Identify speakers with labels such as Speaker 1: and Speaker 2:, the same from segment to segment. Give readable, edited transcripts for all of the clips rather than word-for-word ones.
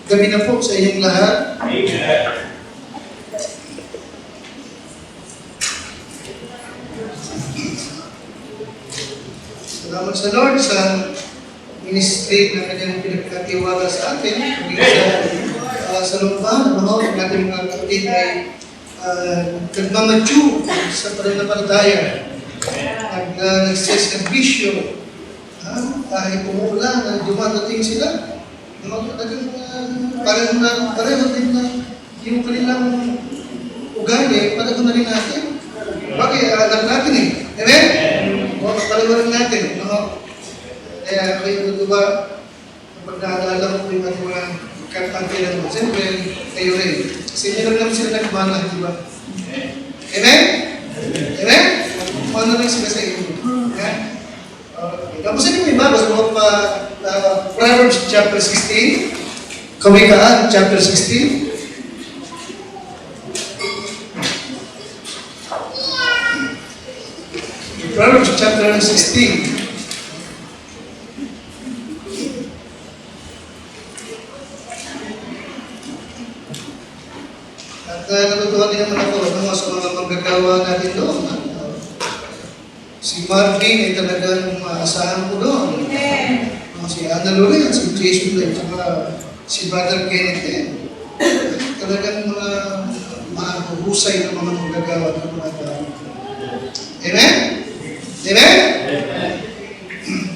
Speaker 1: gabi na po sa inyong lahat.
Speaker 2: Amen.
Speaker 1: Salamat sa Lord sa ministry na kanyang pinagkatiwala sa atin. Sa lumbahan, ang ating mga kapatid ay nagmamature sa pananampalataya. Nagsiservisyo. Kahit umuulan, dumadating sila. Pareho din na yung kanilang ugali, pareho na rin natin. Bakit? Alam natin eh. Amen? Pareho rin natin. Kaya kayo natuwa, kapag naalala ko yung ating mga kantang kailan mo, siyempre, kayo rin. Kasi meron lang sila nagmana, di ba? Amen? Amen? Ano lang sila sa inyo? Amen? Tapos ano yung iba? Basta mo pa Proverbs chapter 16, Kawikaan chapter 16. Proverbs chapter 16. At natutuwa din naman ako sa mga manggagawa natin doon. Si Marvin ay talagang maasahan ko doon. Si Ana Loren, si Jason Lai, saka si Brother Kenneth din. Talagang mga mahuhusay na mga manggagawa ng mga tao. Amen? Amen?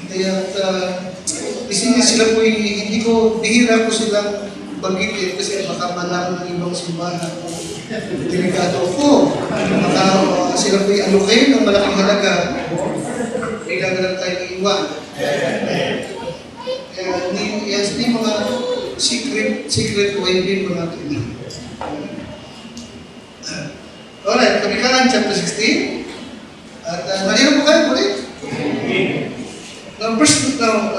Speaker 1: Kaya sila po hindi ko, bihira ko silang banggitin kasi baka malaman ng ibang simbahan kung delikado ko. Baka sila po i-allocate ng malaking halaga. Bigla na lang tayo iiwan. Yes, hindi mga secret way din mga natin. Alright, Kawikaan chapter 16. At nalino po kayo ulit?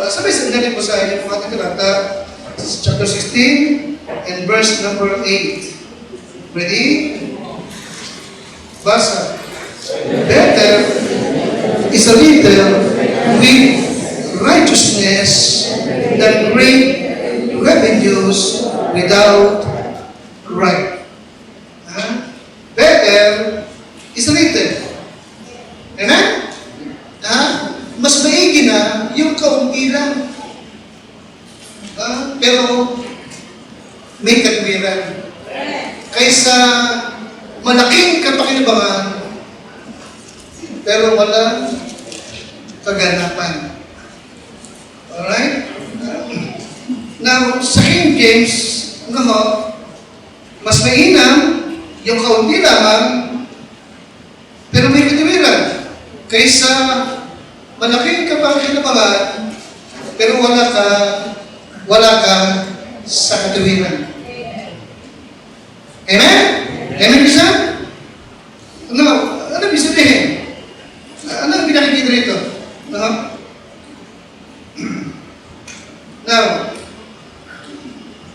Speaker 1: Sabi sa galing po sa inyo po ating talata, chapter 16 and verse number 8. Ready? Basa. Better is a little with righteousness than great revenues without right. Better is a little. Amen? Mas maigi na yung kaunti lang. Pero may katwiran. Kaysa malaking kapakinabangan pero walang kaganapan. Alright? Now, sa King James, mas mainam yung kaunti lamang pero may katwiran. Kaysa malaking kapakinabangan pero wala ka sa katuwiran. Amen? Amen bisa? Ano ibig sabihin? Ano ang pinakikita rito? Now,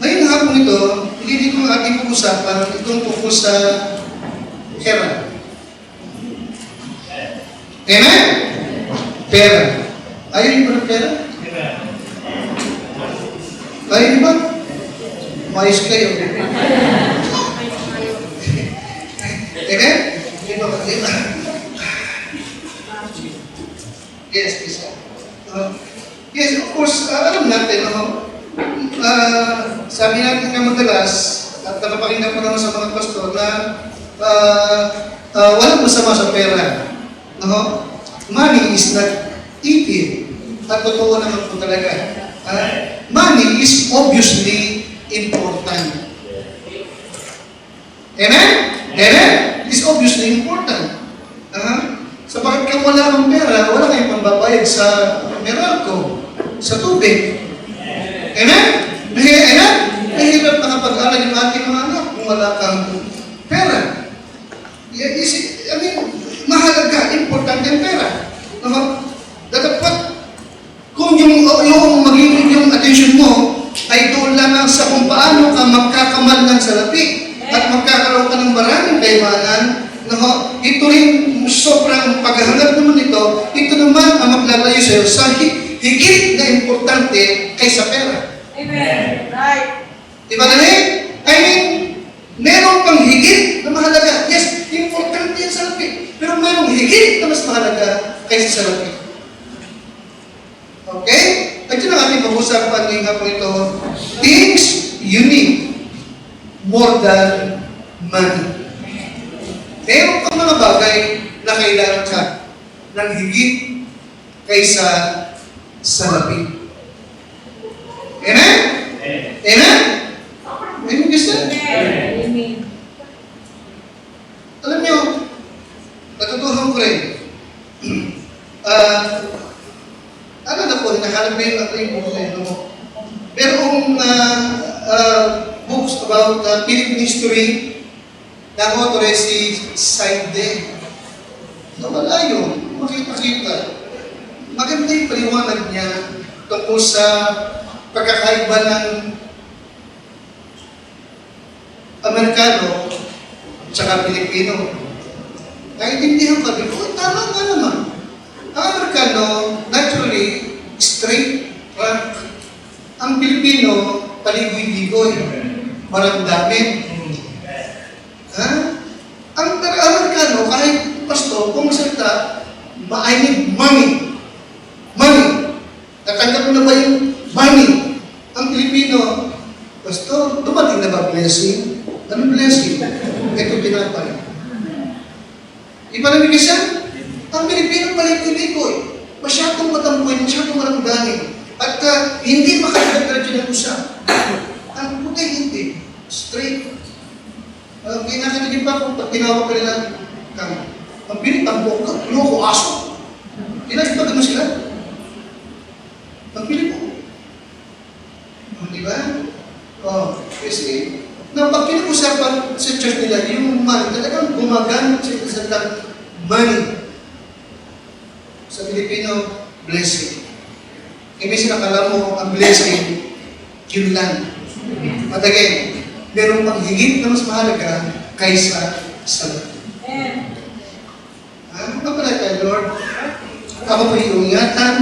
Speaker 1: ngayon hapon ito, hindi ko ating pag-usapan, itong tungkol sa pera. Amen? Pera. Ayaw niyo ba ng pera? Ayaw niyo ba? Mayos kayo. Amen? Yes, please. Yes, of course, alam natin, sabi natin nga madalas, at napapakinggan ko naman sa mga pastor na walang masama sa pera. Money is not evil. At totoo naman po talaga. Money is obviously important. Amen? Amen? It is obviously important. Sapagkat kung wala kang pera, wala kayong pambabayad sa Meralco, sa tubig. Amen? Amen? Mahirap nakapag-aral yung ating mga anak kung wala kang pera. Mahalaga, importante ang pera. Dapat kung yung magiging yung attention mo ay doon lamang sa kung paano ka magkakamal ng salapi at magkakaroon ka ng maraming kayamanan, ito rin sobrang paghahanap naman ito naman ang maglalayo sa iyo sa higit na importante kaysa pera.
Speaker 3: Amen. Right.
Speaker 1: Di ba namin? I mean, meron pang higit na mahalaga. Yes, importante yan sa salapi. Pero merong higit na mas mahalaga kaysa sa salapi. Okay? At yun ang ating pag-usapan ngayong hapon ito. Things you need more than money. Meron pang mga bagay na kailangan ka ng higit kaysa salapi. Amen? Amen? Amen, Kristen?
Speaker 2: Amen.
Speaker 1: Alam nyo, natutuhan ko rin. Ano na po, nakakalap ko yung book na ito. Merong books about Philippine history na author si Saide. Wala yun, makita-kita. Maganda yung paliwanag niya tungkol sa pagkakaiba ng Amerikano at saka Pilipino. Naintindihan ko, tama nga naman. Ang Amerikano, naturally, straight, rank. Ang Pilipino, paligoy-ligoy, maramdamin. Ha? Ang Amerikano, kahit pasto, kung salita, I need money. Money. Natanggap mo na ba yung money? Ang Pilipino, pasto, dumating na ba blessing? Anong blessing? Ito pinapay. Ipalamig siya? Ang Pilipino paligoy-ligoy. Masyadong matampoy, masyadong maramdamin. At hindi makakagagradyo ng usap. Ang puti, hindi. Straight. Kinakatinig pa kung tinawag ka nila kang ang pinitambok ka, loko, aso. Kinakipag mo sila. Ang Pilipino. Di ba? Kasi, pag pinag-usapan sa church nila, yung money, talagang gumagamit sa isang money. Sa Pilipino, blessing. Ibig nakala mo ang blessing, yun lang. At again, meron pang higit na mas mahalaga kaysa sa lahat. Kapalay tayo, Lord. Ako po iungatan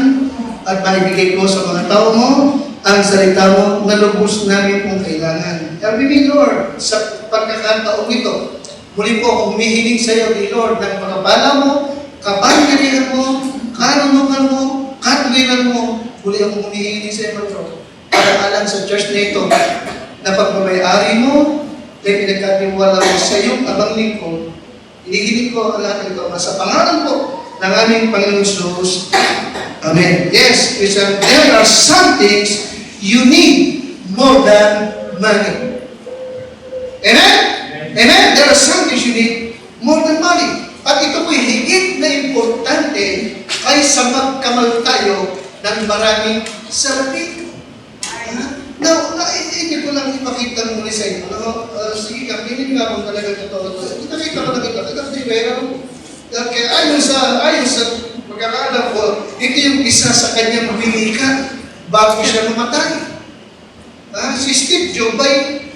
Speaker 1: at maibigay ko sa mga tao mo ang salita mo na lubos namin kung kailangan. Sabi ni Lord, sa pagkakataong ito, muli po akong humihiling sa iyo, ni Lord, ng pagkapala mo, kapangyarihan mo, karunungan mo, katuwiran mo, muli akong humihiling sa iyo, Lord. Para sa church na ito, na pagmamayari mo, na pinagkatiwala mo sa iyong abang lingkod, hinihiling ko ang lahat ito sa pangalan po ng aming Panginoong Jesus. Amen. Yes, there are some things you need more than money. Amen? Amen? There are some things you need more than money. At ito po'y higit na importante kaysa magkamal tayo ng maraming salapi. Now, hindi ko lang ipakita muli sa inyo. Sige ka, pinig nga kung talaga totoo. Nakita ko pero kaya ayon sa pagkakaalam ko, ito yung isa sa kanyang binika bago siya mamatay. Si Steve Jobs ay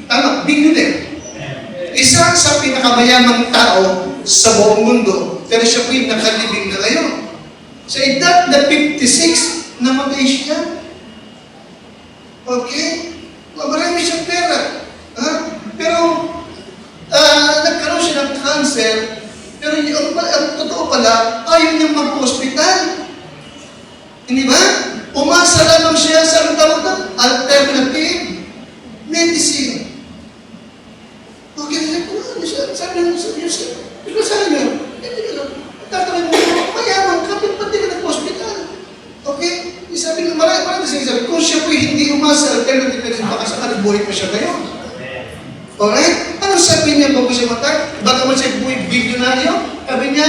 Speaker 1: billionaire. Isa sa pinakamayamang tao sa buong mundo, pero siya po yung nakalibing na ngayon. Sa edad na 56, namatay siya. Okay? Marami siyang pera. Pero, nagkaroon siya ng cancer, pero ang totoo pala, ayaw niyang mag-hospital. Hindi ba? Umasa lamang siya sa alternative medicine. Okay, sabi niya sa Diyos, ito sa niya, hindi ka lang, tatanay mo, mayaman ka, pati ka nag-hospital. Okay? Sabi niya, marami sabi, kung siya po'y hindi umasa sa alternative medicine, baka sa buhay pa siya ngayon. Alright? Ano sabi niya bago siya matay? Baka man siya buhay bilyonaryo? Sabi niya,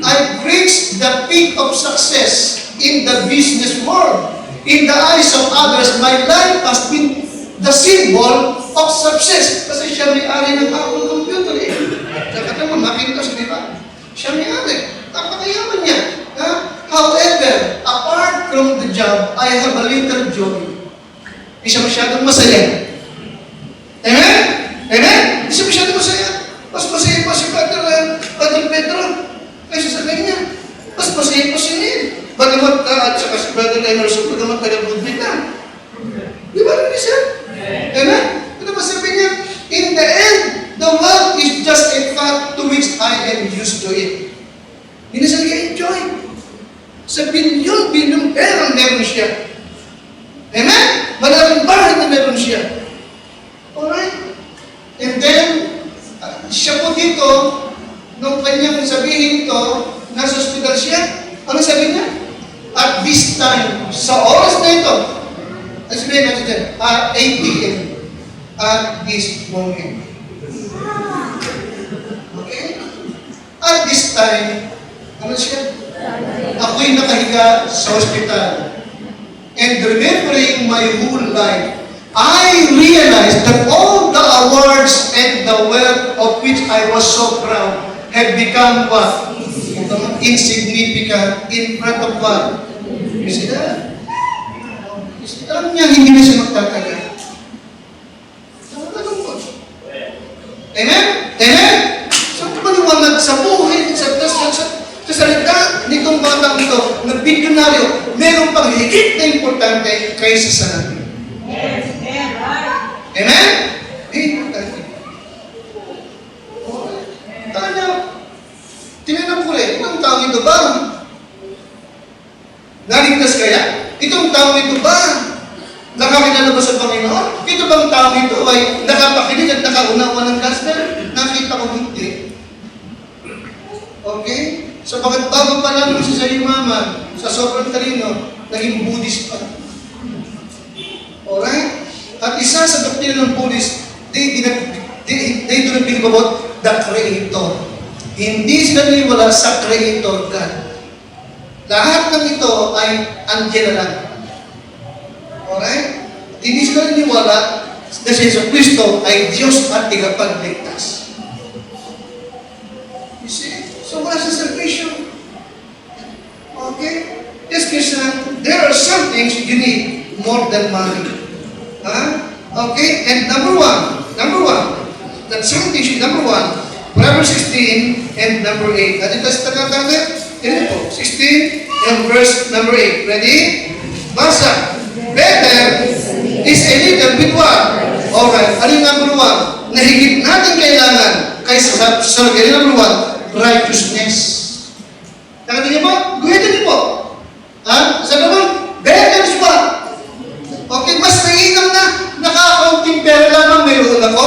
Speaker 1: I've reached the peak of success in the business world. In the eyes of others, my life has been the symbol of success. Kasi siya may-ari ng Apple computer eh. Saka naman, Macintosh, di ba? Siya may-ari. Napakayaman niya. However, apart from the job, I have a little joy. Hindi siya masyadong masaya. Amen? Amen? Hindi siya masyadong masaya. Mas masaya pa si Padre Pedro kaysa sa kanya. Mas masaya pa si Neil. Bagamat at saka si Brother Emerson, bagamat taga-Budbit na. Di ba rin siya? Amen? Ito ba Sa bilyon-bilyon perang meron siya. Amen? Malaking bahay na meron siya. Alright? And then, siya po dito, nung kanyang sabihin ito, nasa hospital siya, ano sabi niya? At this time, sa oras na ito, sabihin natin dyan, 8 p.m. at this moment. Okay? At this time, ano siya? Ako'y nakahiga sa hospital. And remembering my whole life, I realized that all the awards and the wealth of which I was so proud had become what? Insignificant in front of what? You see that? Alam niya, hindi na siya magtatagal. Amen? Amen? So, paliwanag sa buhay, sa salita nitong batang ito, na bilyonaryo, meron pang higit na importante kaysa sa natin. Amen? Importante. Tanya, tinanong ko rin, itong tao ito ba? Naligtas kaya? Itong tao ito ba? Nakakilala ba sa Panginoon? Ito bang tao ito ay nakapakinig at nakaunawa ng gospel? Nakita ko hindi. Okay? So bakit bago pa lang siya sa yumaman, sa sobrang talino, naging Buddhist pa. Alright? At isa sa doktrina ng Buddhist, they do not believe about the Creator. Hindi sila naniwala sa Creator God. Lahat ng ito ay anghel lang. Alright? Hindi sila naniwala na si Yesu Cristo ay Diyos at tigapagligtas. You see? So wala sa salvation. Okay? Yes, Christian, there are some things you need more than money. Huh? Okay? And number one, that some things, number one, Proverbs 16 and number 8. At ito sa tagatangit, ito po, 16 and verse number 8. Ready? Basa. Better is a little bit what? Alright. Ano yung number one? Na higit natin kailangan kaysa sa number one, righteousness. Nakita niyo po? Guhitin niyo po. Ha? Sabi naman, better is what? Okay, mas mainam na nakakaunting pera lamang mayroon ako.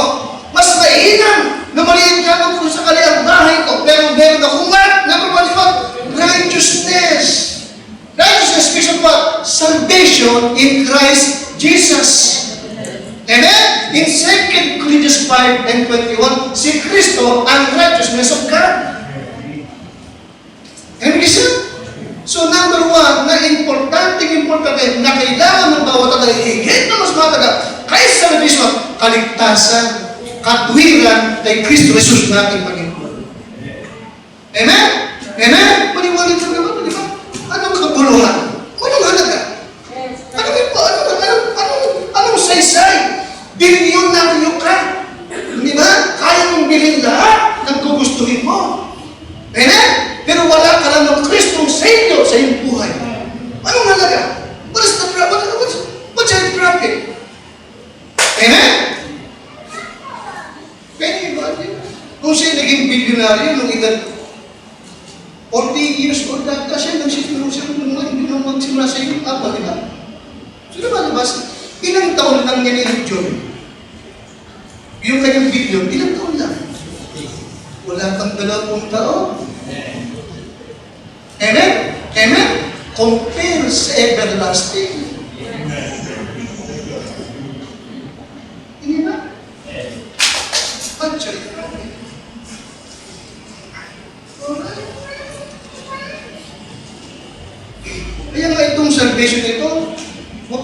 Speaker 1: Mas mainam na maliit lamang kung sakali ang bahay ko. Pero meron akong what? Number one is what? Righteousness. Righteousness speaks of what? Salvation in Christ Jesus. Amen? In 2 Corinthians 5 and 21, si Kristo ang righteousness of God. Amen, Christian? So number one, na importante na kailangan ng bawat at higit na mas matagal kaysa sa salvation, kaligtasan, katwiran kay Kristo Jesus nating Panginoon. Amen? Amen? Paniwalit sa naman, di ba? Anong kabuluhan? Anong halaga? Anong saysay? Bilyonaryo ka. Di ba? Kaya mong bilhin lahat ng gugustuhin mo. Amen? Pero wala ka lang ng Kristong sa inyo sa iyong buhay. Anong halaga? What's your profit? Amen? Can you imagine? Kung siya naging bilyonaryo nung edad 40 years old na siya, nagsisimula siya hindi na magsimula sa iyong apa, di ba? So naman, ilang taon lang niya ni-enjoy? Yung kanyang bilyon, ilang taon lang? Wala kang 20 taon. Amen? Amen? Compare sa everlasting. Hindi ba? Actually, alright. Kaya nga itong salvation ito, huwag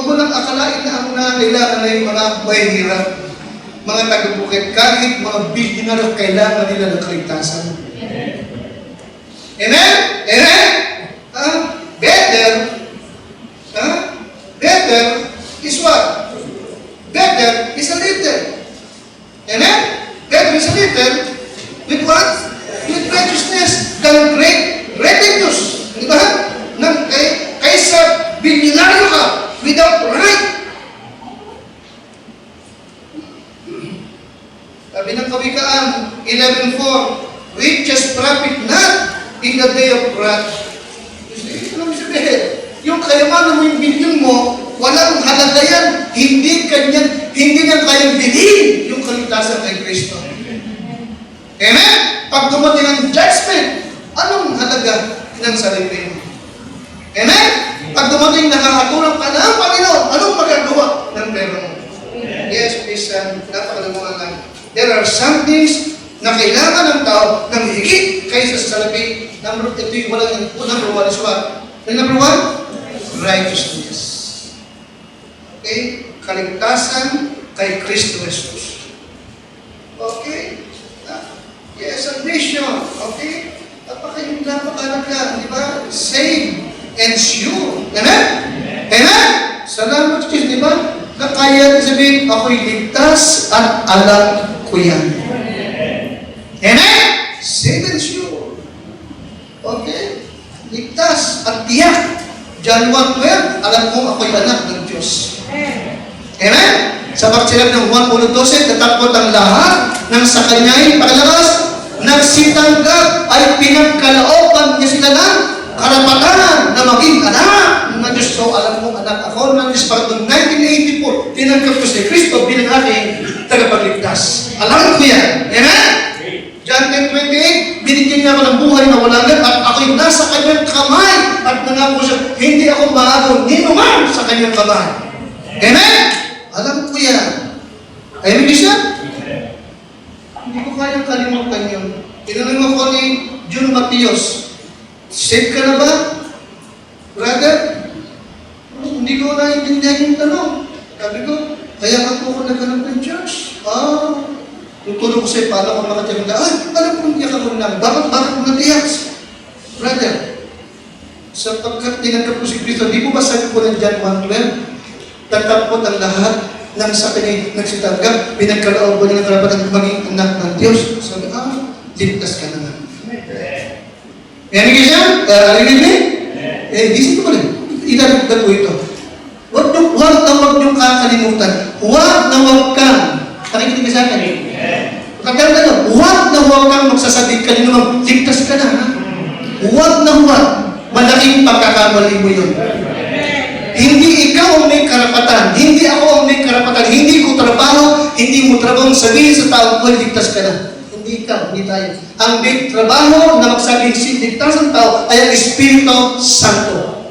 Speaker 1: mo lang akalain na ang nangailangan na yung mga mahihirap, mga taga-bukid, kahit mga billionaire kailangan nila ng kaligtasan. Amen? Amen? Better is what? Better is a little. Amen? Better is a little with what? With righteousness than great revenues. Di ba? Kaysa bilyonaryo ka without right. Sabi ng Kawikaan 11:4, riches profit not in the day of wrath. Ano sabihin? Yung kayamanan mo, yung bilyon mo, walang halaga yan. Hindi niya kayang bilhin yung kaligtasan kay Kristo. Amen? Pag dumating ang judgment, anong halaga ng sarili mo? Amen? Pag dumating nakakatulong ka na ang Panginoon, anong magagawa ng pera mo? Yes, please, napakalamungan lang. There are some things na kailangan ng tao ng higit kaysa sa salapi. Ito yung walang number one is what? Number one? Righteousness. Okay? Kaligtasan kay Kristo Jesus. Okay? Yes, salvation. Okay? Napakalaga, di ba? Saved and sure. Amen? Amen? Salamat sa Diyos, di ba? Na kaya sabihin, ako'y ligtas at alam ko yan. Amen? Saved and sure. Okay? Ligtas at tiyak. John 1:12, alam ko ako'y anak ng Diyos. Amen? Sa pagsilap ng 1:12, natakot ang lahat ng sa kanya'y paglakas, nagsitanggap ay pinagkalooban niya sila ng karapatan na maging anak ng Diyos. So, alam mo, anak ako, ng Diyos, noong 1984, tinanggap ko si Kristo bilang aking tagapagligtas. Alam ko yan. Amen? John 10:28, binigyan niya ako ng buhay na walang hanggan at ako'y nasa kanyang kamay at nangako siya, hindi ako maagaw ni naman sa kanyang kamay. Amen? Alam ko yan. Amen ba siya? Hindi ko kayang kalimutan yun. Tinanong ako ni Jun Matios, saved ka na ba? Brother? Hindi ko naiintindihan yung tanong. Sabi ko, kaya nga po ako naghanap ng church. Tutulong ko sa'yo, paano ako makatiyag na, alam ko hindi ako lang. Bakit mo natiyak? Brother, sapagkat tinanggap ko si Kristo, di po ba sabi ko ng John 1:12, tatapot ang lahat ng sa kanya nagsitanggap, pinagkaloob ko ng karapatan maging anak ng Diyos. Sabi, ligtas ka na nga. Yan yung siya? Arinig niya? Disip ko rin. Idagdag ko ito. Huwag niyong kakalimutan. Huwag kang, nakikinig ka sa akin. Pagkanda nyo, huwag kang magsasabit ka nyo, ligtas ka na. Huwag. Malaking pagkakamali mo yun. Hindi ikaw ang may karapatan. Hindi ako ang may karapatan. Hindi ko trabaho. Hindi mo trabaho sabihin sa tao, ligtas ka na. Hindi ikaw, hindi tayo. Ang may trabaho na magsabing ligtas ang tao ay ang Espiritu Santo.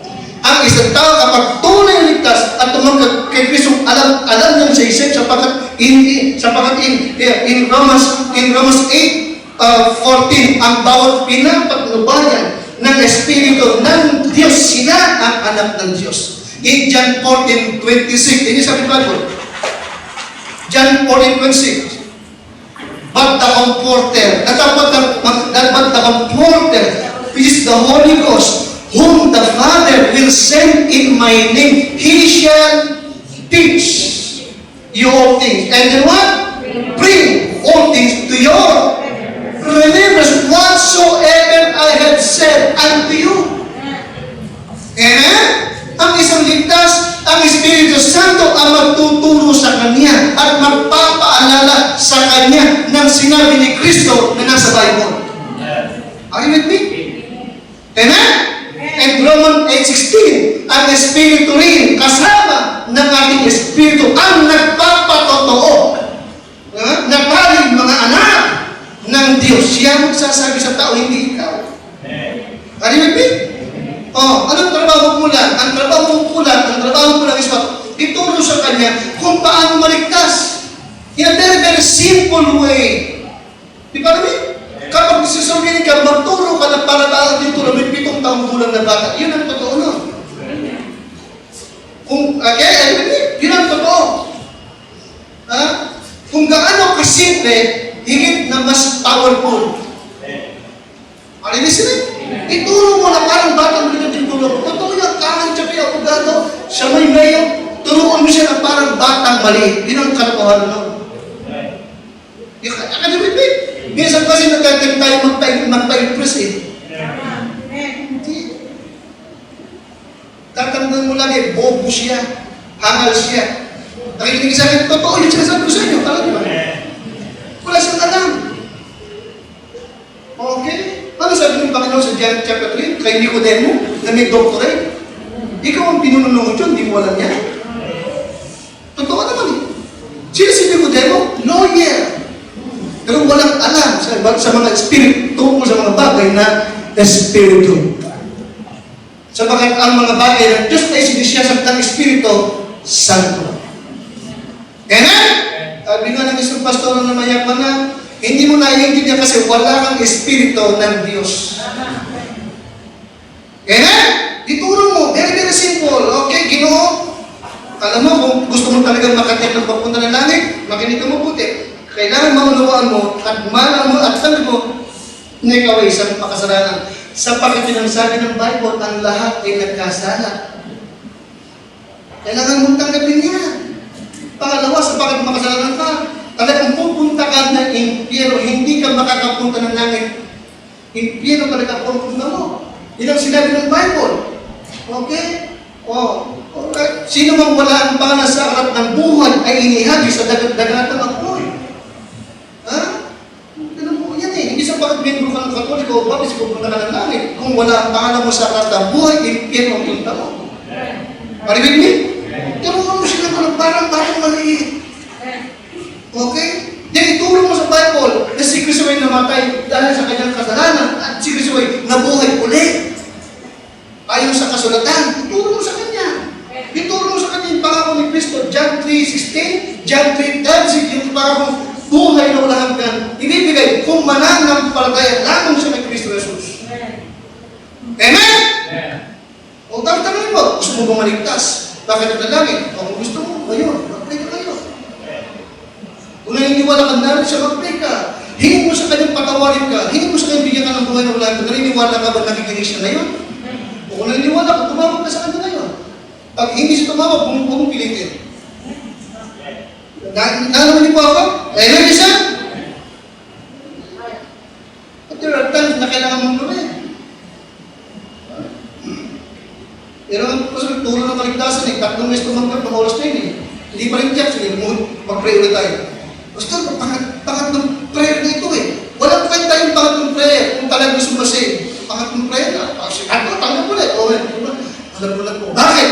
Speaker 1: Ang isang tao kapag tunay ligtas at tumanggap kay Kristo, alam niya sa isip sapagkat in Romans 8:14 ang bawat pinapatnubayan ng Espiritu ng Diyos, sila ang anak ng Diyos. In John 14:26, ini sabi Bible. John 14:26. But the Comforter, but the Comforter, which is the Holy Ghost, whom the Father will send in my name, He shall teach you all things. And then what? Bring all things to your remembrance whatsoever I have said unto you. Amen? Ang isang ligtas, ang Espiritu Santo ang magtuturo sa Kanya at magpapaalala sa Kanya ng sinabi ni Kristo na nasa Bible. Are you with me? Amen? And Romans 8:16, ang Espiritu rin kasama ng ating Espiritu ang nagpapatotoo na tayong mga anak ng Diyos. Siya magsasabi sa tao, hindi ikaw. Are you with me? Anong trabaho mo lang? Ang trabaho mo lang is what? Ituro sa Kanya kung paano maligtas. In a very, very simple way. Di ba namin? Kapag sasabihin ka, magturo ka na para tayo dito na may 7 taong gulang na bata. Yun ang totoo nun. Yun ang totoo. Kung gaano kasimple, higit na mas powerful. Ano yung sila? Ituro mo na parang batang binatitulong. Totoo yan, kahit siya may abogado, siya may mayo, turuan mo siya na parang batang mali. Yun ang kalokohan nun. Akademik, minsan kasi nagkakit tayo magpa-impress eh. Tatandaan mo lang bobo siya, hangal siya. Nakikinig sa akin, totoo yung sinasabi ko sa inyo, talaga ba? Wala siyang alam. Okay? Ano sabi ng Panginoon sa John chapter 3, kay Nicodemo, na may doctorate. Ikaw ang pinununod yun, di mo alam yan. Totoo naman eh. Sino si Nicodemo? Lawyer. Pero walang alam sa mga espiritu tungkol sa mga bagay na espiritu. Sabagat ang mga bagay ng Diyos ay sinisiyasat ng Espiritu Santo. Amen? Sabi nga ng isang pastor na mayaman na, hindi mo naiintindihan kasi wala kang Espiritu ng Diyos. Amen? Ituro mo, very very simple. Okay, Ginoo. Alam mo, kung gusto mo talagang makatip ng papunta ng langit, makinig ka mabuti. Kailangan maunawaan mo at malam mo at sabi mo na ikaw ay isang makasalanan. Sapagkat pinagsabi ng Bible, ang lahat ay nagkasala. Kailangan mong tanggapin yan. Pangalawa, sapagkat makasalanan ka, talagang pupunta ka ng impyerno, hindi ka makakapunta ng langit. Impyerno talaga ang pupunta mo. Yan ang sinabi ng Bible. Okay? Okay. Sino mang wala ang pangalan sa harap ng buhay ay inihagi sa dagat-dagatang apoy. Ha? Ganun po yan eh. Hindi sa bakit membro ka ng Katoliko, bakit pupunta ka ng langit? Kung wala ang pangalan mo sa harap ng buhay, impyerno ang punta mo. Are you with me? Turuan mo sila ko ng parang maliit. Okay? Yan, ituro mo sa Bible na si Kristo ay namatay dahil sa kanyang kasalanan at si Kristo ay nabuhay ulit. Ayon sa kasulatan, ituro mo sa kanya. Ituro mo sa kanya yung pangako ni Kristo, John 3:16, John 3:10, yung pangako buhay na walang hanggan, ibibigay kung mananampalataya lamang siya ng Kristo Jesus. Amen? O tanong mo, gusto mo ba maligtas? Bakit naglalangit? O kung gusto mo, ngayon, mag-pray ka kayo. Kung naniniwala ka na rin siya, mag-pray ka. Hingin mo sa kanyang patawarin ka. Hingin mo sa kanyang bigyan ka ng buhay na wala ka. Naniniwala ka ba nakikinig siya ngayon? O kung naniniwala ka, tumawag ka sa kanya ngayon. Pag hindi siya tumawag, huwag mong pilitin. Nalaman niyo po ako? Amen, isa? But there are times na kailangan mong gawin. Pero ang turo ng kaligtasan eh, 3 meses tumanggap ng oras na yun eh. Hindi pa rin tiyak, sige, mag-pray ulit tayo. Basta, pangatlong prayer na ito eh. Walang kwenta yung pangatlong prayer kung talagang gusto mo kasi. Pangatlong prayer na, tanggap ulit. Alam mo lang po. Bakit?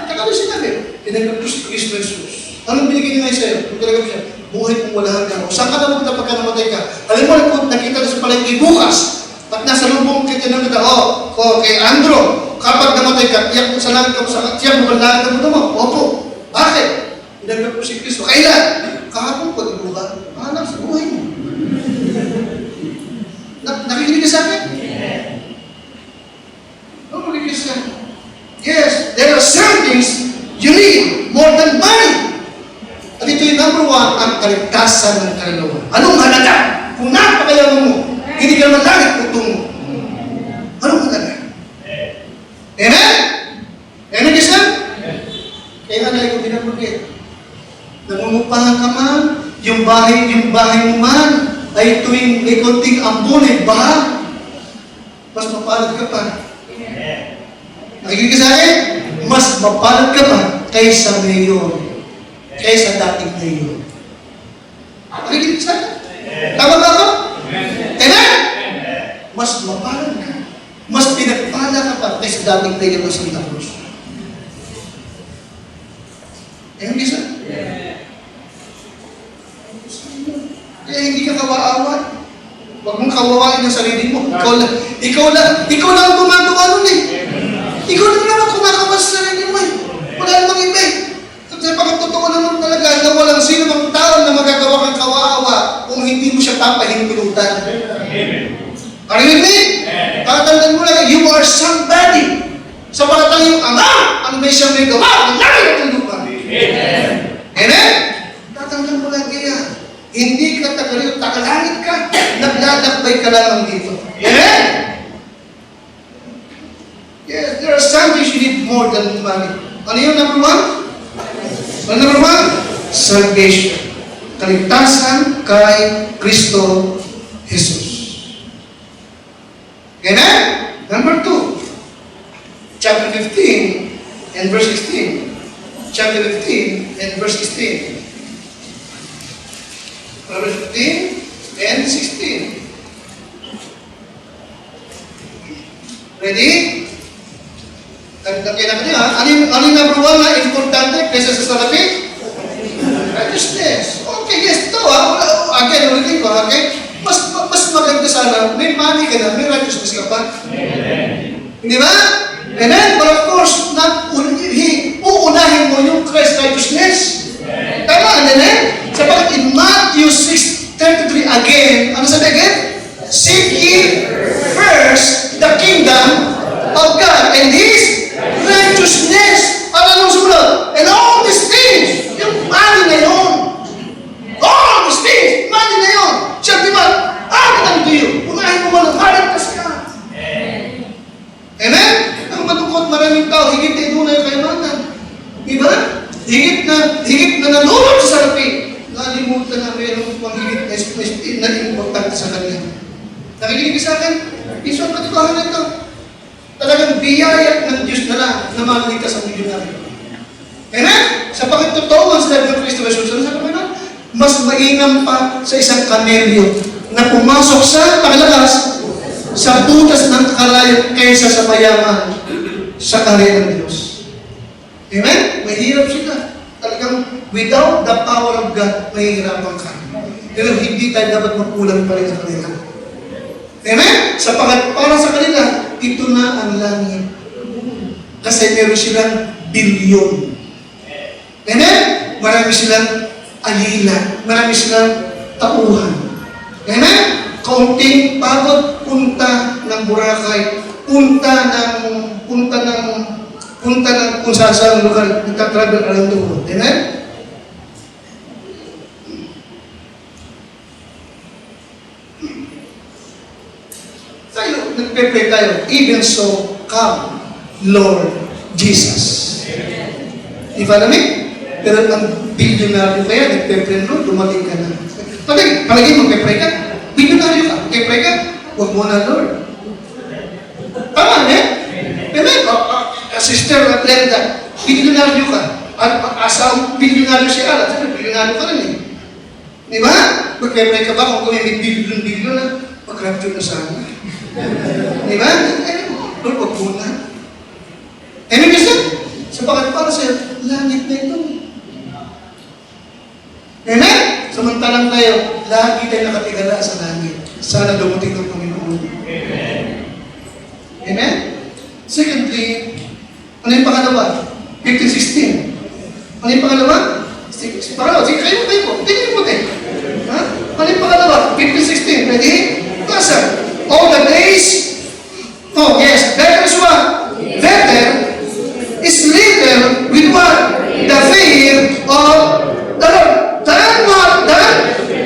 Speaker 1: Takalo sinabi, pinagkap ko si Kristo Jesus. Anong binigay niya sa'yo? Kung talaga siya, buhay kung wala hanggang. O saan ka napunta pagka namatay ka? Alam mo na po, nakita na sa palengke bukas. At nasa lubong kita ng kita, kay Andrew, kapag namatay ka, tiyak mo sa langit ka mo sa tiyak mo, langit ka mo. Opo. Bakit? Pinagkap ko si Kristo. Kailan? Kahapon po, di ba? Mahanap sa buhay mo. Nakikinig ka sa akin? Ano makikinig ka sa akin? Yes, there are certain things you need more than money. At ito yung number 1, ang kaligtasan ng kaluluwa. Anong halaga? Kung napakayaman mo, hindi ka naman langit utong mo. Anong halaga? Amen? Amen, isa? Kaya nga nalay ko binabugit. Nangungupahan ka man, yung bahay mo man, ay tuwing may konting ambon ay baha. Mas mapalad ka pa. Nakikinig ka sa akin? Mas mapalad ka pa kaysa mayor. Kaysa dating mayor. Nakikinig ka sa akin? Tama ba ako? Amen? Mas mapalad ka. Mas pinagpala ka pa kaysa dating mayor ng Santa Cruz. Amen, isa? Kaya hindi ka kawaawat. Huwag mong kawawain ang sarili mo. Ikaw lang ang gumagawa nun eh. Ikaw lang naman kumakawa sa sarili mo eh. Wala namang iba eh. Kasi pagkatotoo naman talaga na walang sino mang tao na magagawa kang kawawa kung hindi mo siya papahintulutan. Are you with me? Tatandaan mo lang, you are somebody. Sa palatang yung Ama, ang may siyang may gawa, ang langit at lupa. Amen? Tatandaan mo lang kaya. Hindi ka tagalito, tagalangit ka, naglalakbay ka lang dito. Amen? Yes, there are some things you need more than money. Ano yung number 1? Ano number 1? Salvation. Kaligtasan kay Kristo Jesus. Amen? Number 2. Chapter 15 and verse 16. Chapter 15 and verse 16. Verse 15 and 16. Ready? Kaya niyo ha? Ano yung number one na importante kaysa sa salapi? Righteousness. Okay, yes, ito ha. Again, ulitin ko, okay? Mas maganda sana, may money ka na, may righteousness ka pa. Hindi ba? Amen? But of course, uunahin mo yung Christ righteousness. Tama, amen? Sapagat in Matthew 6:33 again, ano sabi again? Seek ye first the kingdom of God and His righteousness. Anong sumunod? And all these things, yung money na yun. All these things, money na yun. Siya, di ba? Add unto you. Unahin mo mo, maligtas ka. Amen? Ang malungkot, maraming tao, higit na inuna yung kayamanan. Di ba? Higit na nalulog sa salapi. Nalimutan na mayroong pang higit na importante sa kanila. Nakikinig sa akin? Isang katotohanan na ito. Talagang biyaya ng Diyos na lang na maligtas ang milyonaryo. Amen? Sa pagkatotoo ang sinabi ng Kristo Jesus, ano sabi mo? Mas mainam pa sa isang kamelyo na pumasok sa paglalas sa butas ng kalayo kaysa sa mayaman sa kaharian ng Diyos. Amen? Mahirap sila. Talagang without the power of God, mahihirapan ka. Pero hindi tayo dapat magkulang pa rin sa kanila. Amen? Sapagat para sa kanila, ito na ang langit. Kasi meron silang bilyon. Amen? Marami silang alila. Marami silang tauhan. Amen? Kaunting pagod, punta ng Boracay, punta ng kung saan lugar, nagtatravel around the world. Amen? Tayo, nagpe-pray tayo. Even so, come, Lord Jesus. Di ba namin? Pero ang bilyonaryo kaya, nagpe-pray, Lord, dumating ka na. Palagi magpe-pray ka. Bilyonaryo ka, magpe-pray ka. Huwag mo na, Lord. Tama, eh? Amen? Sister Glenda, bilyonaryo ka. At asang bilyonaryo si Alan, sabi, bilyonaryo ka rin eh. Di ba? Magpe-pray ka ba kung may bilyon-bilyon na? Mag-rapture na sana. Di ba? Lord, wag mo na. Amen, gusto? Sapagat para sa'yo, langit na ito. Amen? Samantalang tayo, lagi tayo nakatigala sa langit. Sana dumating ng Panginoon. Amen? Amen? Secondly, ano yung pangalawa? 15:16. Ano yung pangalawa? Sige, kayo. Tingin mo din. Ha? Ano yung pangalawa? 15:16. Ready? Basa. All the days. Oh, yes. Better is what? Better is little with what? The fear of the Lord. Than what? The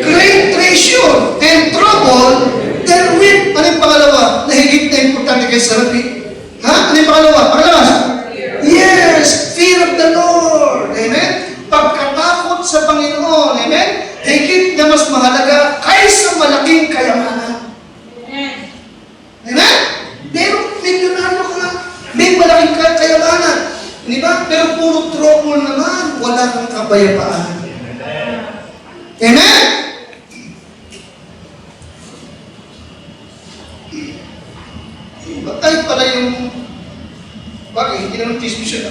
Speaker 1: great treasure and trouble therewith. Ano yung pangalawa? Nahigit na importante kayo sa rapi. Ha? Ano yung pangalawa? Pangalawa? Yes, fear of the Lord. Amen? Pagkatakot sa Panginoon. Amen? Higit na mas mahalaga kaysa malaking kayamanan. Amen? Pero milyonaryo ka, may malaking kayamanan. Di ba? Pero puro trouble naman. Wala kang kapayapaan. Amen? Kahit pala yung bakit? Hindi naman chismis yun.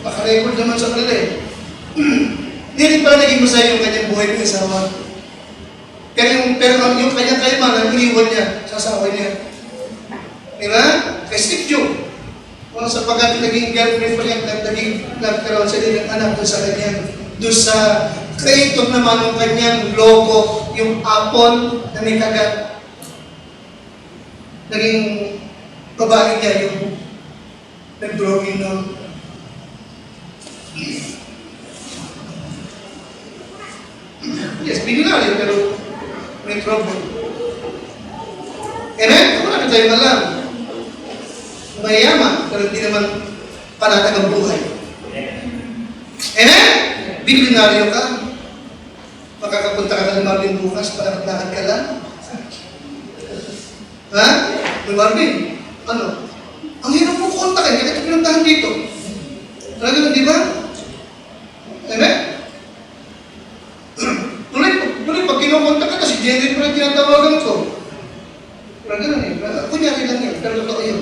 Speaker 1: Nakarecord naman sa kanila eh. Hindi rin pala naging masaya yung kanyang buhay ng asawa. Pero yung kanyang kayamanan, iniwan niya sa asawa niya. Diba? Kay Steve Jobs. Kung sapagkat naging girlfriend pa niya, nagkaroon sa din ng anak doon sa kanyang. Doon sa creator naman ng kanyang logo, yung apple na may kagat. Naging babae niya yung nag-broken down. Yes, bilyonaryo pero may trouble. Amen? Wala na tayong alam. Mayaman, pero hindi naman panatag ang buhay. Amen? Bilyonaryo ka. Makakapunta ka ng Marvin bukas, palakad-lakad ka lang. Ha? Marvin, ano? Ang hirap mo kontakin, kaya ito pinuntahan dito. Talaga na, di ba? Amen? Tuloy, pag kinukontak ka, si Jenny pa rin tinatawagan ko. Talaga na eh. Kunyari lang yun, pero totoo yun.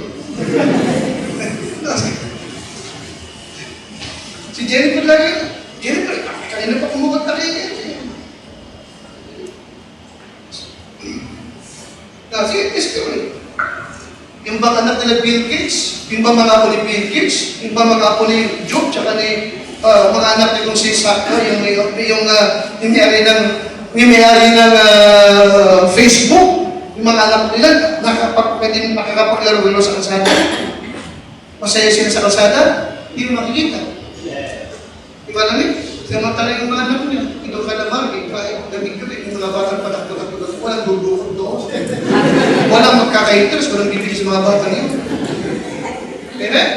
Speaker 1: Ano pa kumukot na kayo? Sige, testimony. Yung bang anak nila Bill Gates, yung bang mga apo ni Bill Gates, yung bang mga apo ni Job, tsaka ni mga anak nitong si Saka, yung may-ari ng Facebook, yung mga anak nila, pwede makakapaglaro sa kalsada. Masaya sila sa kalsada, hindi mo makikita. Di ba namin? Samantala yung mga anak niya, ito ka naman, kahit gabi-gabi, yung mga batang patakbo-takbo, walang dudukot doon. Walang magkaka-interest, walang bibili sa mga batang yun. Amen?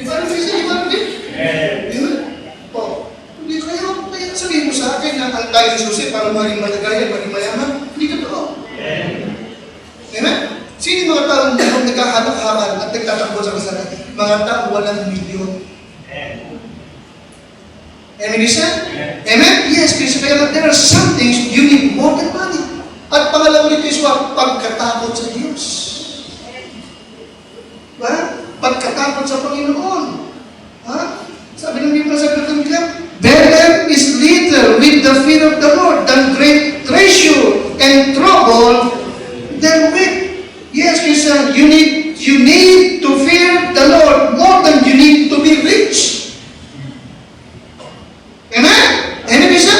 Speaker 1: Di ba namin isa? Di ba namin? Amen? O, hindi kaya sabihin mo sa akin na ang tayo ni Jose para maging matagayan, maging mayaman, hindi ka totoo. Amen? Sino yung mga taong nagkahanap-hakan at nagtatakbo sa kasalanan? Mga taong walang milyon. Amen, isa? Amen? Yes, kasi kaya there are some things you need more than money. At pangalawa nito is pagkatakot sa Diyos. Ba? Pagkatakot sa Panginoon. Ha? Sabi ng Biblia sa Biblia, better is little with the fear of the Lord than great treasure and trouble than with. Yes, kasi you need to fear the Lord more than you need to be rich. Amen? Amen, isa?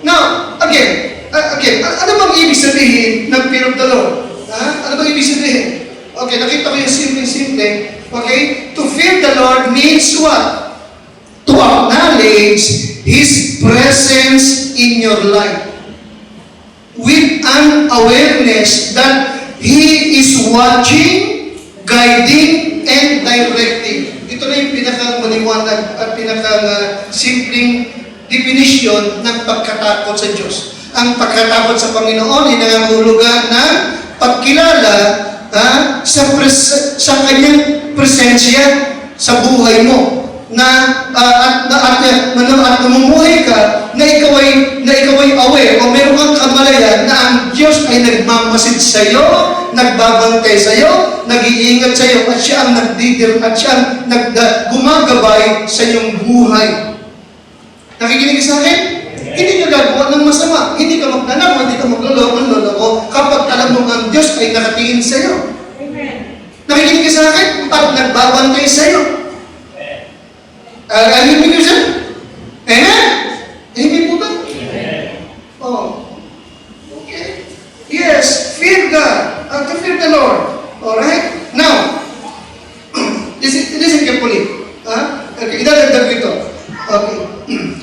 Speaker 1: Now, again, ano bang ibig sabihin ng fear of the Lord? Ha? Ano bang ibig sabihin? Okay, nakita ko yung simple. Okay? To fear the Lord means what? To acknowledge His presence in your life with an awareness that He is watching, guiding, and directing. Ito na yung pinaka-maliwanag at pinaka-simpleng definition ng pagkatakot sa Diyos. Ang pagkatakot sa Panginoon ay nangangahulugan ng pagkilala sa Kanyang presensya sa buhay mo. At namumuhay ka na ikaw ay aware o meron kang kamalayan na ang Diyos ay nagmamasid sa iyo, nagbabantay sa iyo, nag-iingat sa iyo, at siya ang nagdidir at siya ang gumagabay sa iyong buhay. Nakikinig sa akin? Hindi ka gagawa ng masama. Hindi ka magnanakaw, hindi ka magloloko kapag alam mo ang Diyos ay nakatingin sa iyo. Nakikinig sa akin? At nagbabantay sa iyo. Alam mo siya? Amen? Amen po ba? Oh. Okay. Yes, fear God. To fear the Lord. Alright? Now, listen carefully. Okay, idadagdag ko ito. Okay.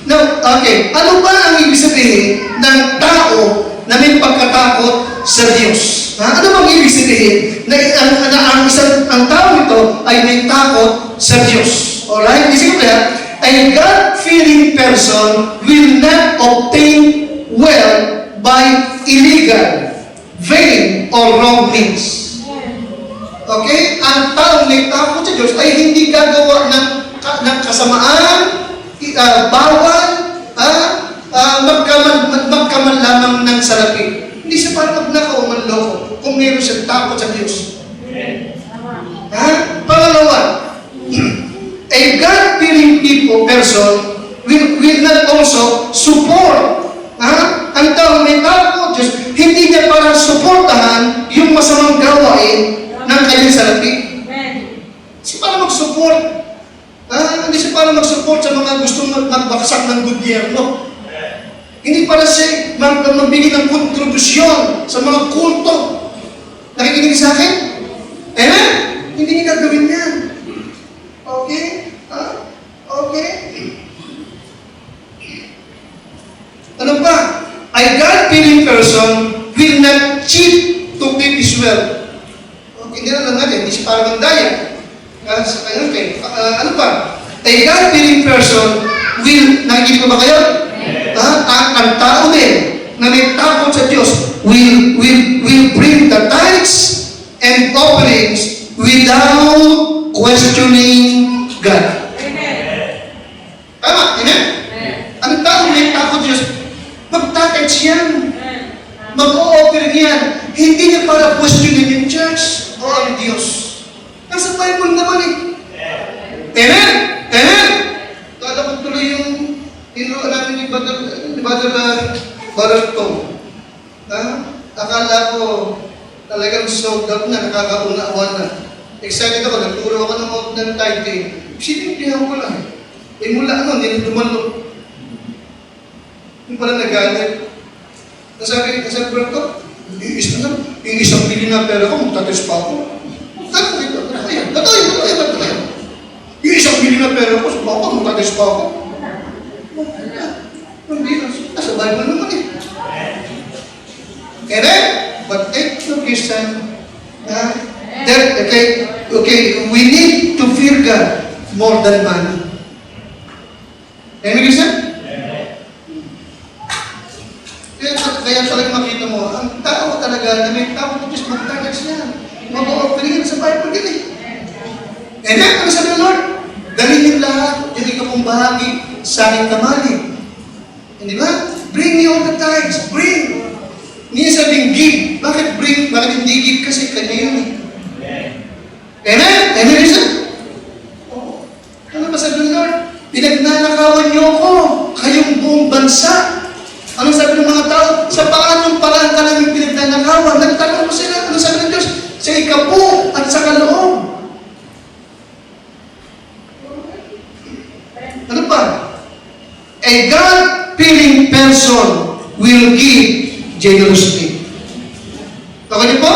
Speaker 1: Now, okay. Ano ba ang ibig sabihin ng tao na may pagkatakot sa Diyos? Ano bang ibig sabihin na ang tao ito ay may takot sa Diyos? Alright? Isip ko kaya, a God-fearing person will not obtain wealth by illegal, vain, or wrong means. Okay? Ang taong may takot sa Diyos ay hindi gagawa ng kasamaan, bawal, magkaman lamang ng salapi. Hindi siya para magnakaw o manloko kung meron siyang takot sa Diyos. Pangalawa, a God-fearing person will not also support. Ang taong may takot Diyos, hindi niya para suportahan yung masamang gawain ng kanyang salapi. Hindi para mag-support. Hindi siya para mag-support sa mga gustong magbaksak ng gobyerno. Hindi para siya magbigay ng kontribusyon sa mga kulto. Nakikinig sa akin? Amen? Hindi niya gagawin yan. Okay? Okay? Ano pa? A God-fearing person will not cheat to keep his wealth. Okay, hindi na lang natin. Hindi siya parang daya. Ano pa? A God-fearing person will, nakikinig ba kayo? Ang tao din na may takot sa Diyos will bring the tithes and offerings without questioning God. Tama, amen? Ang tao may takot sa Diyos, mag-tithes yan. Mag-o-offer yan. Hindi niya para questionin yung church o ang Diyos. Nasa Bible naman eh. Amen? Amen? Kada ko tuloy yung tinuruan namin ni Brother Brother Tom, akala ko talagang sold out na, nakakaunawa na. Excited ako, nagturo ako ng tithing. Sinimplihan ko lang. Mula dumalo. Yung pala nagalit. Nasabi Brother Tom, yung isang pili na pera ko, magtatis pa ako. Totoo yan. Yung isang pili na pera ko, magtatis pa ako. Hindi, nasa Bible naman eh. Amen? But take the Christian, we need to fear God more than money. Amen, Christian? Kaya talagang makita mo, ang tao talaga, na may tao na just mag-target siya. Mag-o-opening sa Bible din eh. Amen? Ano sabi ng Lord? Dalhin yung lahat, yung ikapong bahagi sa aking kamali. Hindi ba? Bring me all the tithes. Bring. Hindi sabing give. Bakit bring? Bakit hindi give? Kasi kanya yun eh. Amen? Amen, Lisa? Ano ba sabi ng Lord? Pinagnanakawan niyo ako. Kayong buong bansa. Anong sabi ng mga tao? Sa paanong paraan ka namin pinagnanakawan? Nagtanong mo sila. Anong sabi ng Diyos? Sa ikapo at sa kaloob. Ano pa? A God-fearing person will give generously. Ako niyo po?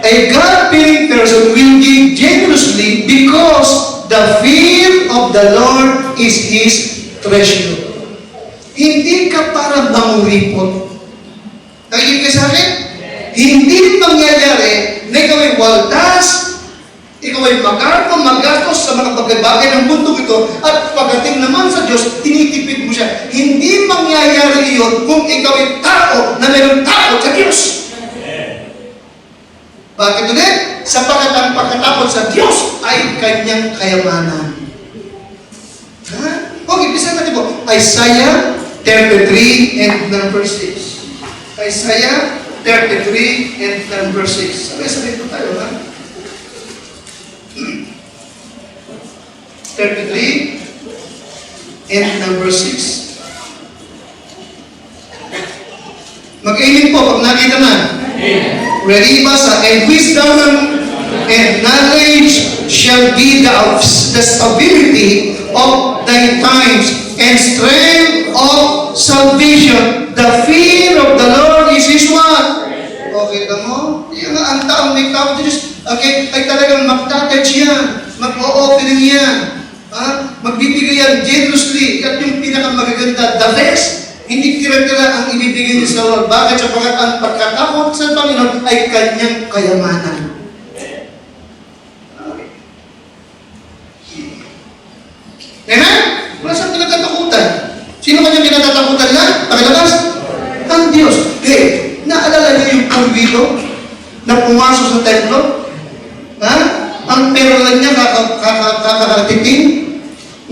Speaker 1: A God-fearing person will give generously because the fear of the Lord is His treasure. Hindi ka para manguripot. Nakikinig ka sa akin? Hindi mangyayari na ikaw ay waldas, ikaw ay magastos sa mga bagay-bagay ng mundo ito, at pagdating naman sa Diyos, tinitipid mo siya. Hindi mangyayari iyon kung ikaw ay tao na mayroong takot sa Diyos. Bakit ulit? Sapagkat ang pagkatakot sa Diyos ay kanyang kayamanan. Ha? Okay, bisa natin po. Isaiah 33 and number 6. Isaiah 33 and number 6. Sabay-sabay po tayo, ha? 33 and number 6. Mag-aiming po pag nakita na. Ready, basa. And wisdom and knowledge shall be the stability of thy times and strength of salvation. The fear of the Lord is His what? Okay, mo? Yan ang taong may tao. Okay, ay talagang magtatouch yan. Mag-o-offering yan. Magbibigay yan generously. At yung pinakamagaganda, the best. Hindi tira-tira ang ibibigay niya sa Lord. Bakit? Sapagkat ang pagkatakot sa Panginoon ay kanyang kayamanan. Amen? Wala siyang pinatatakutan. Sino kanyang pinatatakutan lang? Pakilabas? Ang Diyos. Naalala niyo yung pulwito na pumasok sa templo? Ang pera lang niya kakatiting?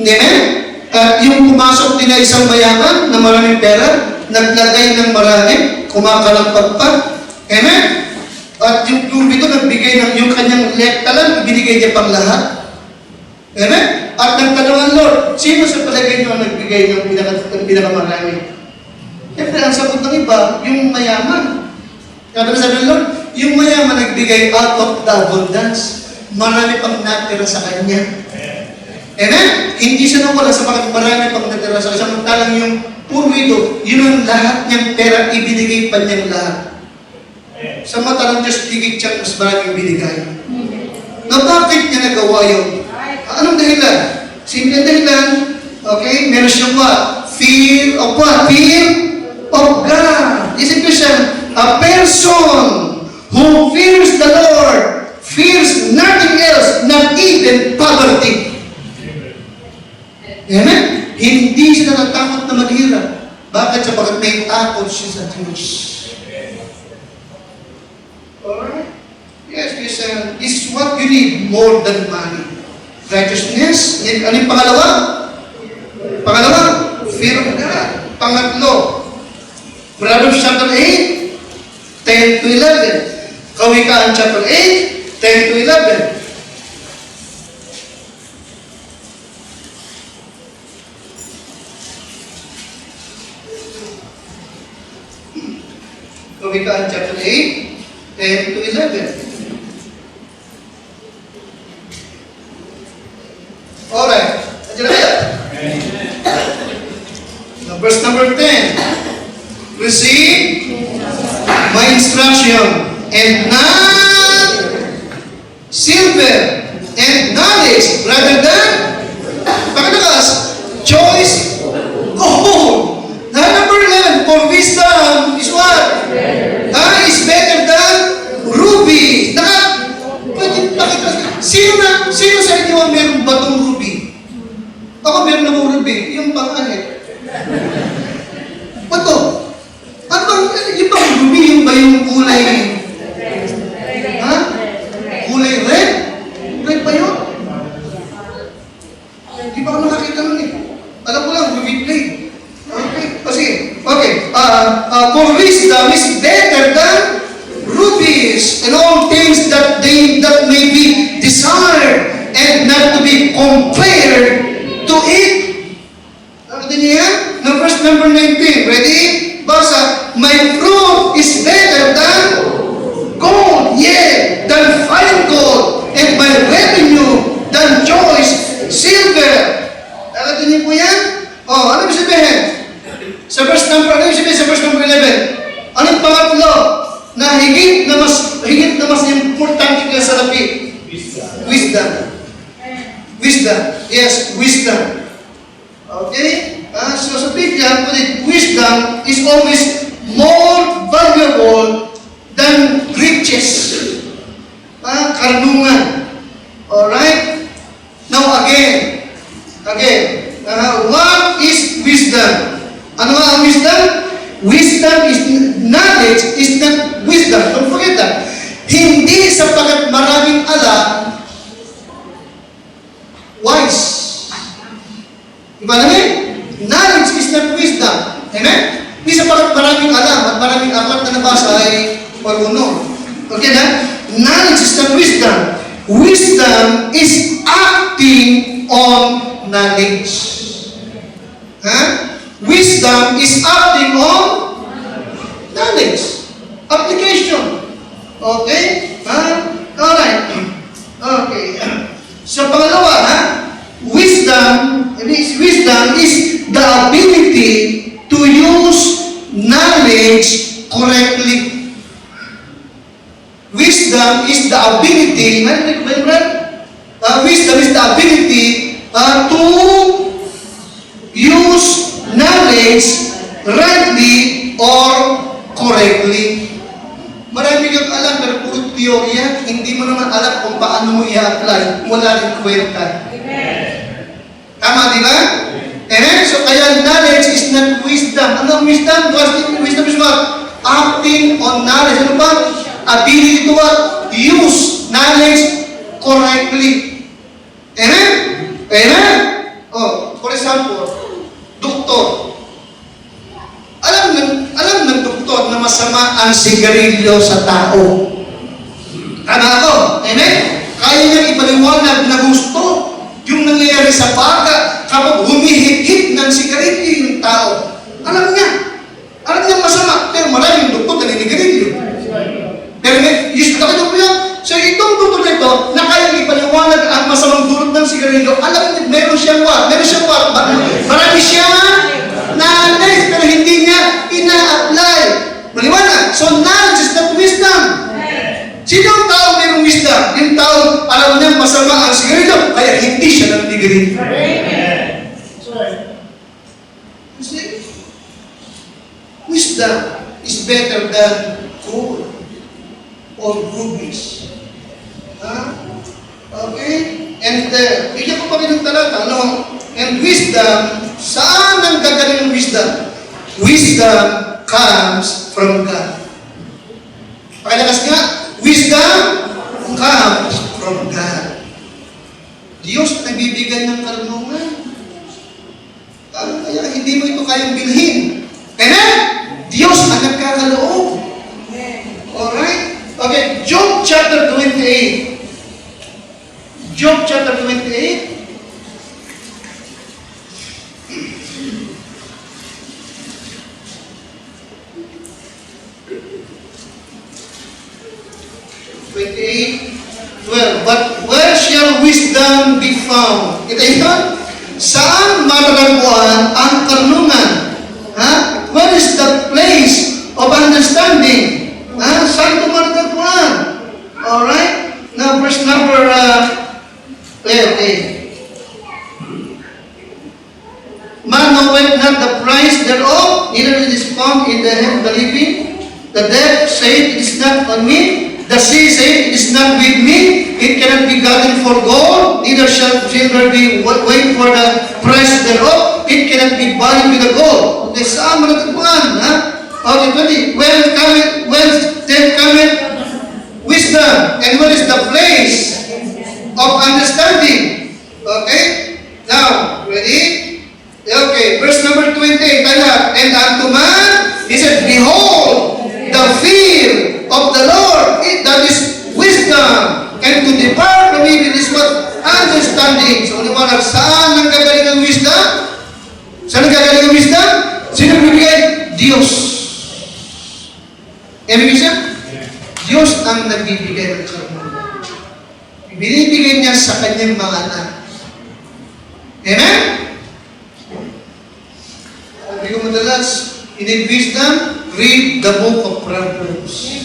Speaker 1: Hindi, amen? At yung pumasok din na isang mayaman na maraming pera, naglagay ng marami, kumakalampag pa. Amen? At yung pulwito nagbigay ng yung kanyang lekta lang, binigay niya pang lahat. Amen? At nagtanungan, Lord, sino sa palagay niyo ang nagbigay ng pinakamarami? Siyempre, ang sagot ng iba, yung mayaman. Kaya sabi ng Lord, yung mayaman nagbigay out of the abundance. Marami pang natira sa kanya. Amen? Hindi siya nawala sa pagkat marami pang natira sa kanya. Samantalang yung purwito, yun ang lahat niyang pera, ibinigay pa niyang lahat. Samantalang Diyos, higit siyang mas maraming binigay. Na bakit niya nagawa yun? Anong dahilan? Simple dahilan, okay? Meron siyang what? Fear of what? Fear of God. Isip ko siya, a person who fears the Lord fears nothing else, not even poverty. Amen? Hindi siya natatakot na maghirap. Bakit? Sapagkat may takot siya sa Diyos. Alright? Yes, this is what you need more than money. Righteousness. Ano yung pangalawa? Pangalawa, fear of God. Pangatlo, Proverbs chapter 8, 10 to 11. Kawikaan chapter 8, 10 to 11. Kawikaan chapter 8, 10 to 11. Alright. Nandiyan na kaya? Verse number 10. Receive my instruction and not silver and knowledge rather than pagkatakas, choice gold. Number 11, for wisdom is what? Is better than ruby. Pwede pakita. Sino sa inyo ang meron batong ruby? Ako meron akong ruby. Yung pangahit. Bato. Ano bang, yung bang ruby, yung ba yung kulay? Ha? Kulay red? Red ba yun? Hindi pa ako nakakita nun eh. Alam ko lang, ruby blade. Okay, kasi, okay. For wisdom is better than rubies and all things that may be desired and not to be compared to it. Nakita niyo yan? No, verse number 19. Ready? Basa. My fruit is better than gold, yea, than fine gold, and my revenue than choice silver. Nakita niyo po yan? Ano ibig sabihin? Sa verse number 11. Anong pangatlo? Na higit na mas importante ka sa lapi. Wisdom. Yes, wisdom. Okay? So sa Biblia, wisdom is always more valuable than riches. Karunungan. Alright? Now again. What is wisdom? Ano ang wisdom? Wisdom is knowledge, is not wisdom. Don't forget that. Hindi sapagat maraming alam, wise. Diba namin? Knowledge is not wisdom. Amen? Hindi sapagat maraming alam at maraming apat na nabasa ay marunong. Okay na? Knowledge is not wisdom. Wisdom is acting on knowledge. Wisdom is acting on knowledge. Application. Okay? Alright. Okay. So, pangalawa, wisdom is the ability to use knowledge correctly. Wisdom is the ability, wisdom is the ability to use knowledge rightly or correctly. Marami kang alam pero puro teorya, hindi mo naman alam kung paano mo i-apply. Wala rin kwenta. Tama, di ba? Amen? So, kaya knowledge is not wisdom. Ano ang wisdom? Wisdom is what? Acting on knowledge. Ano ba? Ability to what? Use knowledge correctly. Amen? Amen? For example, doktor. Alam ng doktor na masama ang sigarilyo sa tao. Tama ako? Amen? Kaya niyang ipaliwanag na gusto yung nangyayari sa baga kapag humihit-hit ng sigarilyo yung tao. Alam niya masama, pero maraming doktor na ninigarilyo. Pero nakita mo yan? So itong doktor na ito, na kayang ipaliwanag ang masamang dulot ng sigarilyo, alam niya, meron siyang what? Marami siyang knowledge, pero hindi niya ina-apply. Maliwanag. So knowledge is not wisdom. Sino ang tao mayroong wisdom? Yung tao, alam niya masama ang sigarilyo, kaya hindi siya naninigarilyo. You see? Wisdom is better than gold or rubies. Okay? And bigyan ko pa rin ng talata, and wisdom, saan ang gagaling ng wisdom? Wisdom comes from God. Pakilakas nga, wisdom comes from God. Diyos na nagbibigay ng karunungan. Kaya hindi mo ito kayang bilhin. Amen? Diyos ang nagkakaloob. Alright? Okay, Job chapter 28. Job chapter 28. 28:12. But where shall wisdom be found? Ito yun. Saan matatagpuan ang karunungan? Where is the place of understanding? Saan ito matatagpuan? Alright? Now, verse number, Man knoweth not the price thereof, neither it is found in the hand of the living. The dead saith, it is not on me. The sea saith, it is not with me. It cannot be gotten for gold, neither shall silver be weighed for the price thereof. It cannot be bought with the gold. Okay, saan mo natagpuan? Okay, 20. Whence then cometh wisdom? And what is the place of understanding? Okay? Now, ready? Okay, verse number 28. And unto man, he said, behold, the fear of the Lord, that is wisdom. And to depart from evil is what? Understanding. So, liwanag, saan nanggagaling ang wisdom? Saan nanggagaling ang wisdom? Sino bibigay? Diyos. Ibig siya? Diyos ang nagbibigay ng karunungan. Binibigay niya sa kanyang mga anak. Amen? Sabi ko madalas, you need wisdom, read the book of Proverbs.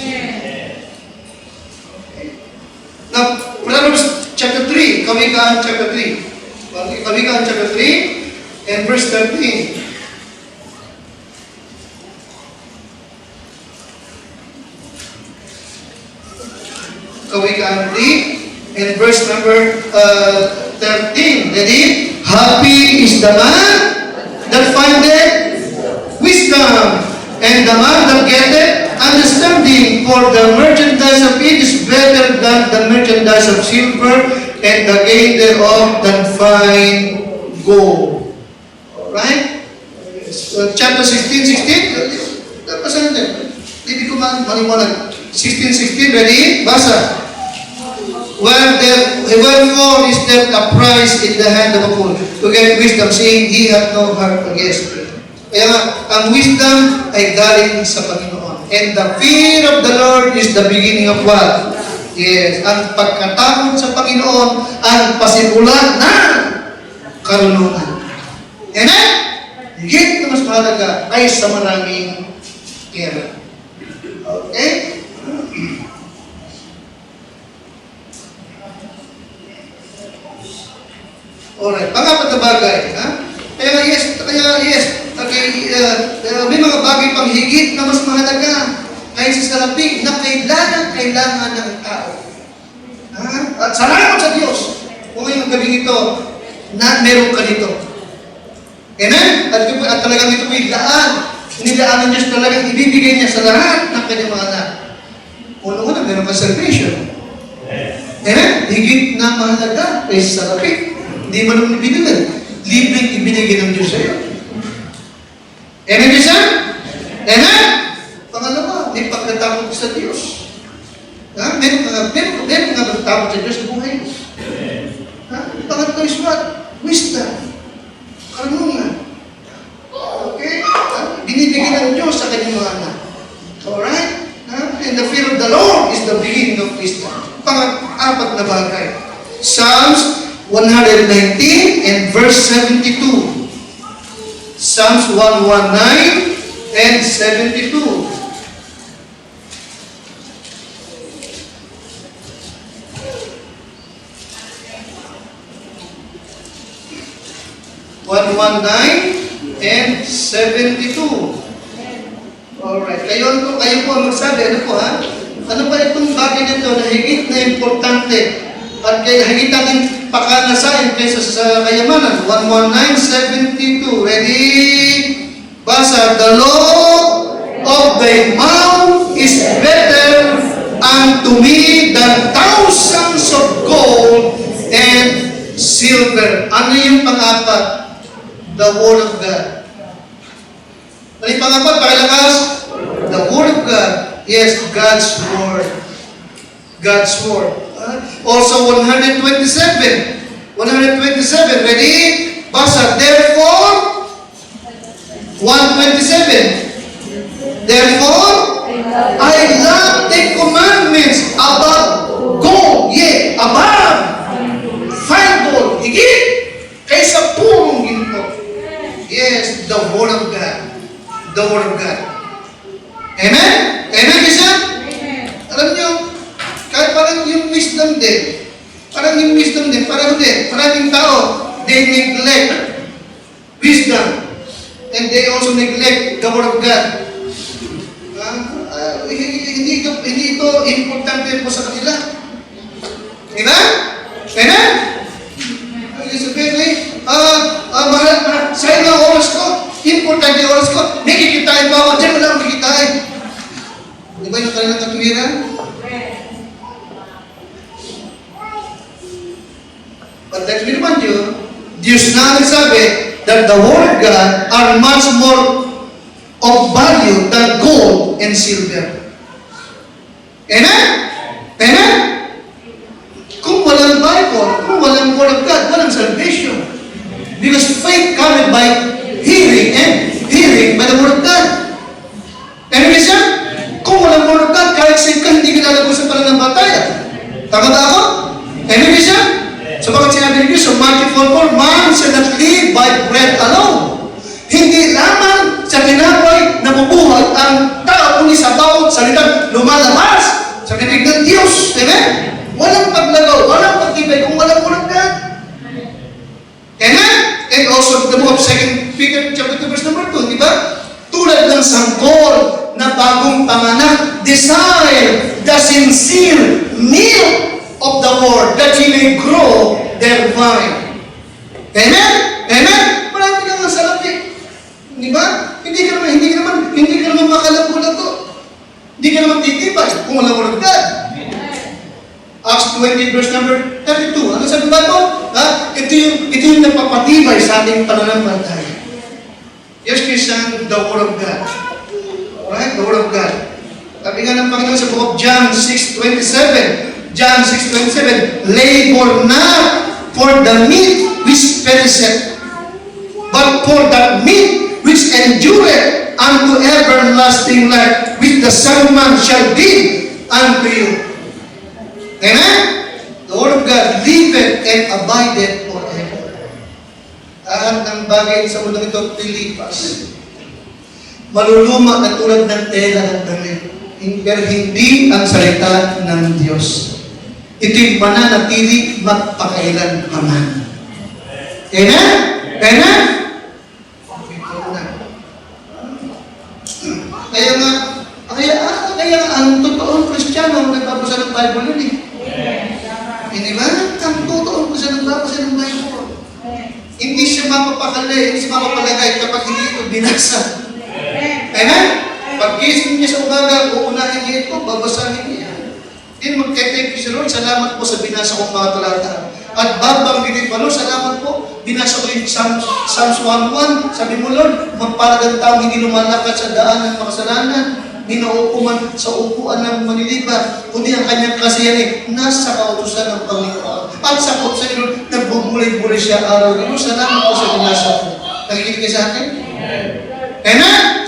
Speaker 1: Now, Proverbs chapter 3, Kawikaan chapter 3. Kawikaan chapter 3 and verse 13. Kawikaan 3 and verse number 13. Ready? Happy is the man that findeth wisdom, and the man that getteth understanding, for the merchandise of it is better than the merchandise of silver, and the gain thereof than fine gold. Alright? Chapter 16. Basa natin. Hindi ko maliwanag. 16, ready? Basa. Wherefore is there a prize in the hand of a fool to get wisdom, saying, he hath no heart against me. Kaya nga, ang wisdom ay galing sa Panginoon. And the fear of the Lord is the beginning of what? Yes, ang pagkatakot sa Panginoon ang pasimulan ng karunungan. Amen? Higit na mas mahalaga ay sa maraming pera. Okay? Alright, pangapat na bagay. Kaya yes, okay, may mga bagay pang higit na mas mahalaga kaysa sa salapi na kailangan ng tao. At salamat sa Diyos kung ngayong gabi ito na meron ka nito. Amen? At talagang ito po'y nidaanan Diyos talagang ibibigay niya sa lahat ng kanyang mga anak. Una-una, meron ka salvation. Amen? Higit na mahalaga kaysa sa salapi. Hindi mo naman ibinigay. Libreng ibinigay ng Diyos sa'yo. Amen, Diyos? Amen? Pangalawa, may pagkatakot sa Diyos. Meron ka pagkatakot sa Diyos sa buhay. Pangatlo is what? Wisdom. Karunungan. Okay? Binibigay ng Diyos sa kanyang mga anak. Alright? And the fear of the Lord is the beginning of wisdom. Pang-apat na bagay. Psalms 119 and verse 72. Psalms 119 and 72. and 72. Alright. Kayo po ang magsabi. Ano po ha? Ano ba itong bagay nito na higit na importante at kaya higit natin pakanasain kaysa sa kayamanan? 119:72. Ready? Basa. The law of thy mouth is better unto me than thousands of gold and silver. Ano yung pang-apat? The Word of God. Ano yung pang-apat? Pakilakas? The Word of God. Yes, God's Word. God's Word. Also 127. Ready? Basa. Therefore, 127. Therefore, I love the commandments above the Word of God. Amen? Amen, isa? Alam nyo, kahit parang yung wisdom din, maraming tao, they neglect wisdom, and they also neglect the Word of God. Hindi ito importante po sa kanila. Diba? Amen? Sabihin, mahal, sa'yo na oras ko, importante yung oras ko, may kikitain ba ako? Diyan wala akong kikitain. Di ba yung kanilang katuwiran? But let me remind you, Diyos na nagsabi that the Word of God are much more of value than gold and silver. Amen? Amen? Kung walang Bible, kung walang Word of God, walang salvation. Because faith cometh by hearing, and hearing by the Word of God. Amen, siya? Kung walang Word of God, kahit save ka, hindi ka lalagos sa pananampalataya. Tama ba ako? Amen, siya? So bakit sinabi niyo sa Matthew 4:4, man shall not live by bread alone. Hindi lamang sa tinapay na bubuhat ang tao, kundi sa bawat salitang lumalabas sa bibig ng Diyos. Amen? Walang paglagaw, walang pagtibay kung walang Word of God. Amen? And also the book of 2 Peter chapter 2 verse number 2, di ba? Tulad ng sanggol na bagong panganak, desire the sincere milk of the Word, that He may grow thereby. Amen? Amen? Marami ka nga salapi. Di ba? Hindi ka naman makalago-lago. Hindi ka naman titibay kung walang Word of God. Acts 20 verse number 32. Ano sabi ba ito? Ito yung nagpapatibay sa ating pananampalataya. Yes, Christian, the Word of God. Alright? The Word of God. Sabi nga ng Panginoon sa book of John 6:27. John 6:27, labor not for the meat which perisheth, but for that meat which endureth unto everlasting life, which the Son of Man shall give unto you. Amen? The Word of God liveth and abideth forever. At ang bagay sa mundong ito, pilipas. Maluluma na tulad ng tela ng damit. Pero hindi ang salita ng Diyos. Ito'y mananatili magpakailanman. Amen? Amen? Kaya ang totoong Kristiyano nagbabasa ng Bible yun eh. Hindi ba? Ang totoong Kristiyano nagbabasa ng Bible. Hindi siya mapapakali, hindi siya mapapalagay kapag hindi ito binasa. Amen? Pag-gising niya sa umaga, uunahin niya ito, babasahin niya. Then magte-thank you, Lord, salamat po sa binasa kong mga talata. At babanggitin pa, Lord, salamat po, binasa ko yung Psalms 1:1. Sabi mo, Lord, magpalagang tao hindi lumalakad sa daan ng makasalanan, hindi nauupuman sa upuan ng manilibat, kundi ang kanyang kasiyahan nasa kautusan ng Panginoon. At sa kautusan ni Lord, nagbubulay-bulay siya araw. Lord, salamat po sa binasa ko. Nakikinig kayo sa akin? Amen?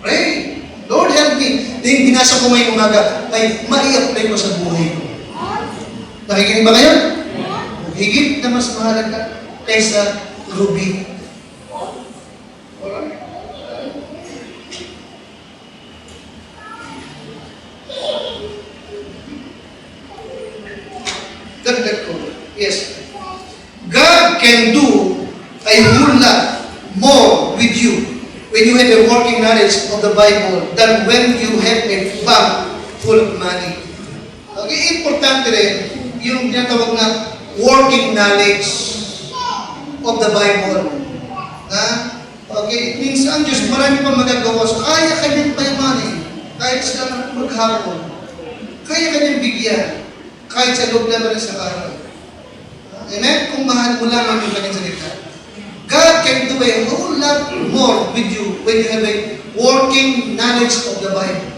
Speaker 1: Pray. Lord, help me. Yung binasa ko ngayong umaga ay mai-apply ko sa buhay ko. Nakikinig ba kayo? Higit na mas mahalaga kaysa ruby. Dagdag ko. Yes. God can do a whole lot more with you when you have a working knowledge of the Bible than when you have a bag full of money. Okay, importante rin yung tinatawag na working knowledge of the Bible. Okay, it means ang Diyos marami pang magagawa. So, kaya kanyang payamanin, kahit sa maghapon, kaya kanyang bigyan, kahit sa loob naman sa araw. Amen? Kung mahal mo lamang yung kanyang salita. God can do a whole lot more with you when you have a working knowledge of the Bible.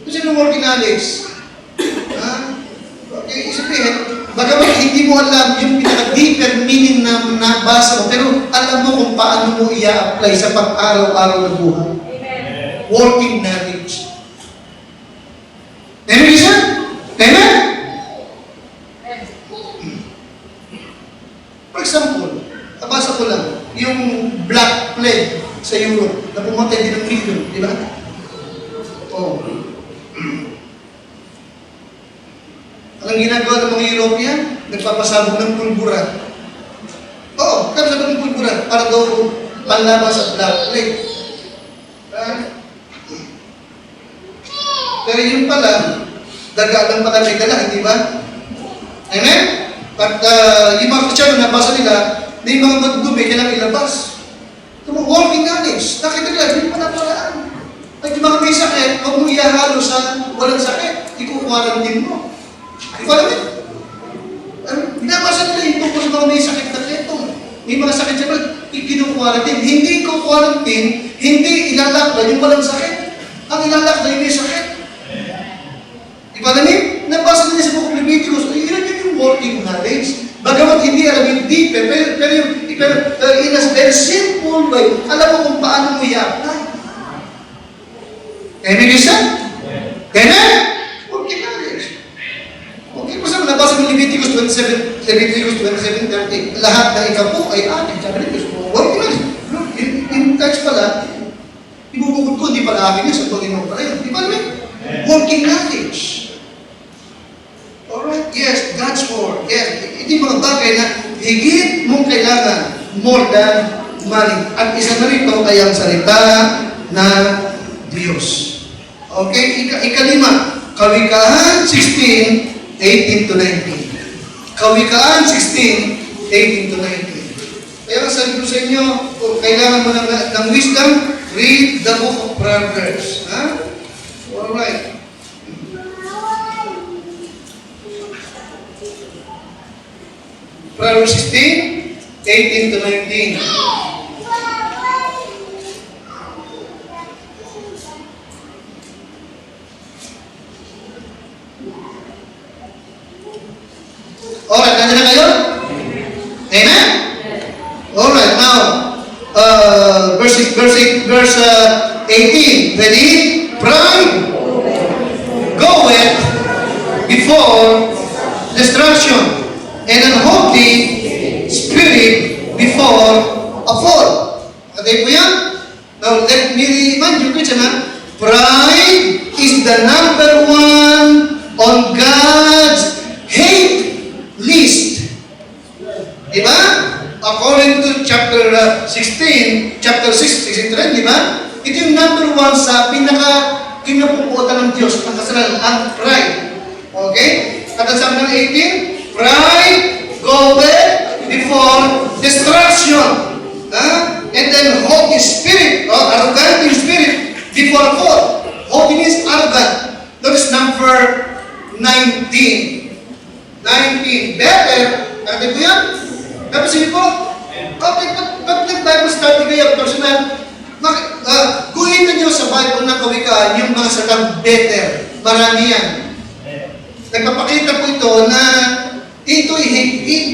Speaker 1: Kasi yung working knowledge, okay, sabihin, bagamat hindi mo alam yung pinaka-deeper meaning na nabasa mo, pero alam mo kung paano mo i-apply sa pang-araw-araw na buhay. Amen. Working knowledge. Amen, isa? Amen? For example, nabasa ko lang, yung Black Plague sa Europe, na pumatay din ng million, di ba? Oh. Anong ginagawa ng mga European? Nagpapasabog ng pulbura. Oo, nagpapasabog ng pulbura para daw panlaban sa Black Plague. Pero yun pala, daga lang pala may dala, di ba? Amen? At yung mga Kristiyano, nabasa nila, na yung mga magdumi, kailangan ilabas. Ito mga walking knowledge. Nakita nila, hindi pa naparaan. At yung mga may sakit, huwag mo ihahalo sa walang sakit. Ikukuwarantin mo. Di ba namin? Binabasa nila yung tungkol sa mga may sakit na ito. May mga sakit siya ba, ikinukuwarantin. Hindi kukuwarantin, hindi ilalakda yung walang sakit. Ang ilalakda yung may sakit. Di ba namin? Nabasa nila sa Book of Leviticus, yun yung working knowledge. Bagamat hindi alam yung deep, pero in a very simple way, alam mo kung paano mo i-apply. Amen, Christian? Amen? Working knowledge. Okay, basta nabasa mo Leviticus 27:30. Lahat na ikaw po ay akin. Sabi nito, working knowledge. Look, yung text pala, ibubukod ko, hindi pala akin yun, sa Panginoon pala yun. Di ba naman? Working knowledge. Alright, yes, God's word. Yes, ito mga bagay na higit mong kailangan more than money. At isa na rito ay ang salita na Diyos. Okay, ikalima, Kawikahan 16:18-19. Kawikahan 16:18-19. Kaya sabi ko sa inyo, kung kailangan mo ng wisdom, read the book of Proverbs. Alright. Proverbs 16:18-19. Alright, nandiyan na kayo? Amen? Alright, now, verse 18. Ready? Pride goeth before destruction, and an haughty spirit before a fall. Okay po yan? Now, let me remind you, Christian, pride is the number one on God's hate list. Diba? According to chapter 6, diba? Ito yung number one sa kinapupuotan ng Diyos, ang kasalanan, ang pride. Okay? At sabi ng 18, pride goeth before destruction. And then haughty spirit, arrogant spirit, before a fall. Haughty means arrogant. Notice number 19. Better, ano po yan? Tapos sige po, okay, pag nag-Bible study kayo, personal, guhitan nyo sa Bible na kawikaan yung mga salitang better. Marami yan. Nagpapakita po ito na ito'y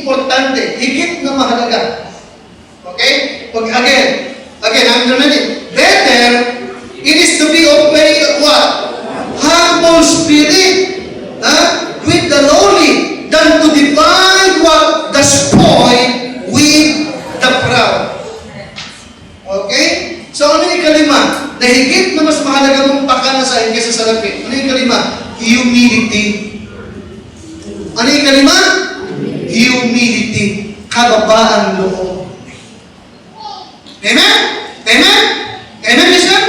Speaker 1: importante, higit na mahalaga. Okay? Again, I'm gonna it. Better, it is to be of very what? Humble spirit, with the lowly, than to divide what? The spoil with the proud. Okay? So ano yung ikalima? Na higit na mas mahalaga mong pakanasahin kaysa sa lapit. Ano yung ikalima? Humility. Ano yung ikalima? Humility. Kababaan loob. Amen? Amen? Amen, Bishop?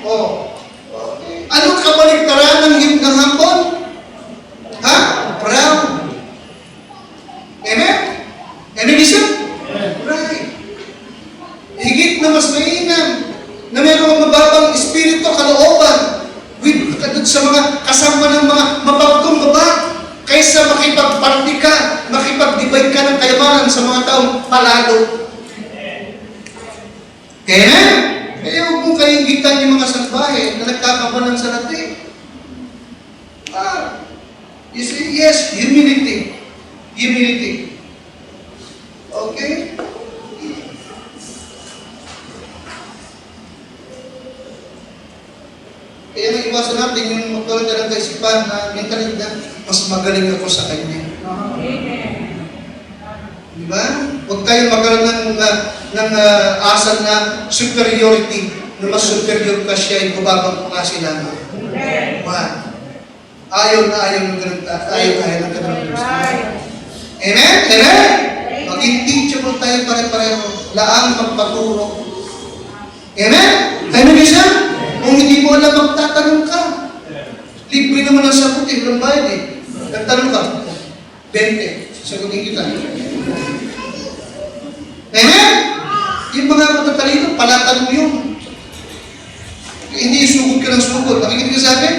Speaker 1: Oh. Okay. Anong kabaligtaran ng hambon? Proud. Amen? Amen, Bishop? Right. Higit na mas mainam na mayroong mababang espiritu, kalooban, sa mga kasama ng mga mapagkong baba, kaysa makipagparty ka, makipag-divide ka ng kayamanan sa mga taong palalo. Amen? Kaya huwag mong kainggitan yung mga salbahe na nagkakabalan sa natin. You see, yes, humility. Humility. Okay? Kaya nag-iwasan natin yung magkaroon ng kaisipan na mentalidad na mas magaling ako sa kanya. Diba? Huwag tayong magkaroon asal na superiority, na mas superior ka siya ay bubabang klase lamang. Ayaw ng ganun, ayaw ng ganun. Amen? Amen? Mag-teachable tayo pare-pareho, laang magpaturo. Amen? Amen isa? Kung hindi mo alam, magtatanong ka. Libre naman ang sagot eh, walang bayad eh. Nagtanong ka, 20, sagutin kita. Amen? Yung mga matatalino, palatanong yun. Hindi sugod ka ng sugod. Nakikinig ka sa akin?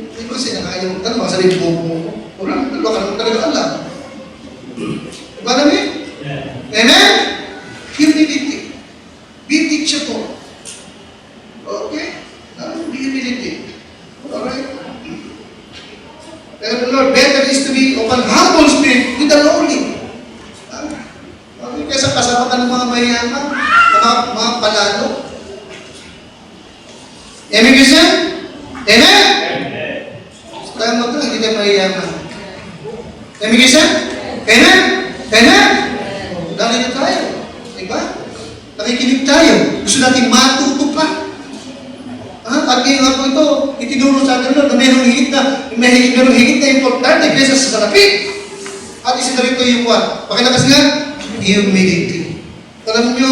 Speaker 1: Hindi ko kasi nakakaya mong tanong, masasabi mo, wala ka naman talaga alam. Diba namin? Amen? Humility. Be teachable. Okay? Humility. Alright? Pero the Lord, better is to be of an humble spirit with the lowly. Okay, kaysa kasama ka ng mga mayaman, mga palalo. Amen, Christian? Amen? Kaya mo ito, hindi tayo mayaman. Amen, Christian? Amen? Amen? Dali na tayo. Diba? Nakikinig tayo. Gusto natin matuto pa. At ngayon nga po ito, itinuro sa atin na mayroong higit na importante kaysa sa salapi. At isa na rito yung what? Pakilakas nga, humility. Alam nyo,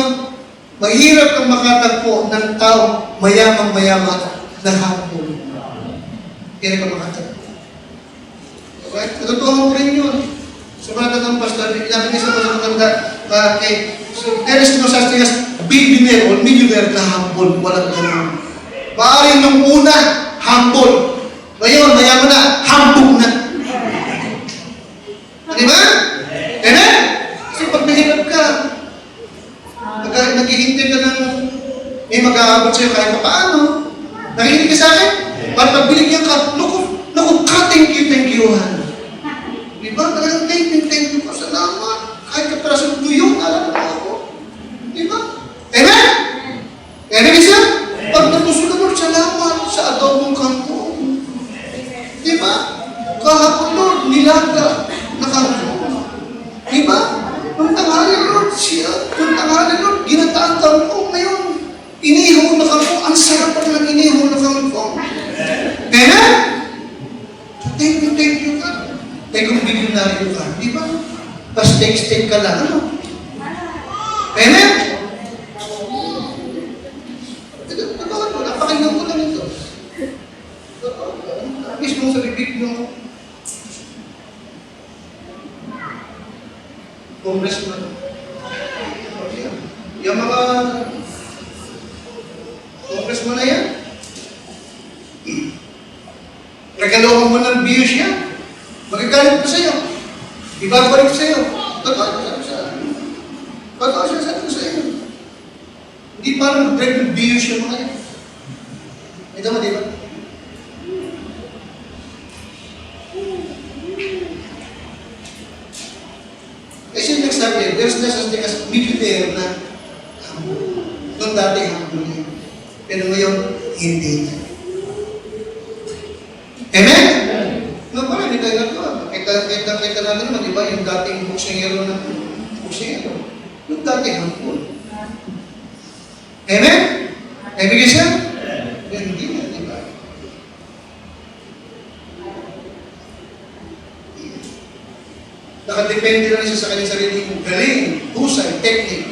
Speaker 1: mahirap kang makatagpo ng tao mayamang-mayaman na humble. Kaya ka makatagpo. Okay? Natutuhan mo rin yun. Sumunod ng pastor, inabi niya sa matanda, so there is no such thing as billionaire or millionaire na humble. Walang ganun. Maaring nung una, humble. Ngayon, mayaman na, hambog na. Di ba? Amen? Kasi pag nahirap ka, naghihintay ka ng may mag-aabot sa'yo kahit pa paano. Nakikinig ka sa akin? Para pag binigyan ka, naku, thank you, Han. Di ba? Talagang thank you po. Salamat. Kahit kaparasong tuyo, alam mo ako. Di ba? Amen? Amen, isa? Pag natusok ka, Lord, salamat sa adobong kangkong. Di ba? Kahapon, Lord, nilaga na kangkong. Di ba? Nung tanghali, Lord, nung tanghali, Lord, ginataang kangkong. Ngayon, inihaw na kangkong. Ang sarap pa ng inihaw na kangkong. Amen? Thank you, God. Kung bilyonaryo ka, di ba? Pa-steak ka lang, ano? Amen? Napakinggan ko lang ito. Mismo sa bibig nyo. Congressman. Yung mga congressman na yan, regalohan mo ng views yan. Magagalit ko sa'yo. Ibabalik ko sa'yo. Totoo siya sa'yo. Hindi parang mag-drive ng views yung mga yan. Ito mo, di ba? Kasi nagsabi, there's no such thing as millionaire na nung dati humble niya. Pero ngayon, hindi. Amen? No, marami tayo na ito. Kita natin naman, di ba? Yung dating buksingero na buksingero. Yung dating humble. Amen? Amen siya? Hindi na, di ba? Nakadepende na siya sa kanyang sariling galing, husay, technique.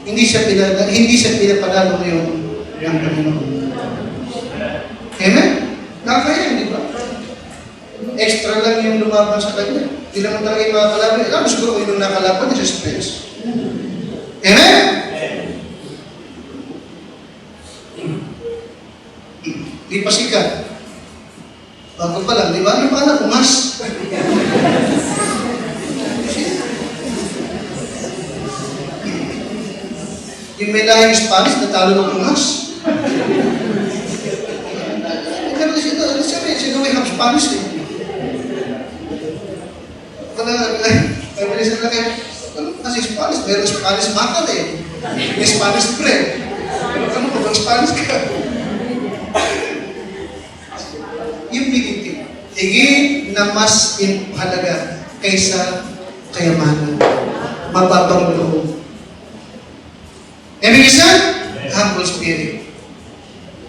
Speaker 1: Hindi siya pinapanalo ngayon ng Panginoon. Amen? Nakakaya, di ba? Extra lang yung lumaban sa kanya. Hindi naman talaga yung mga kalaban. Alam mo siguro yung nakalaban niya sa stress. Amen? Di pa sikat. Bago pa lang, di ba? Yung anak, umas. Yung may lahing Spanish, natalo ng umas. Pero sino may half Spanish eh. Sabi sila kayo, kasi Spanish, meron Spanish makal eh. May Spanish bread. Pero ano pa bang Spanish ka? Humility. higit na mas halaga kaysa kayamanan. Mababang loob. Ibig isa? Humble spirit.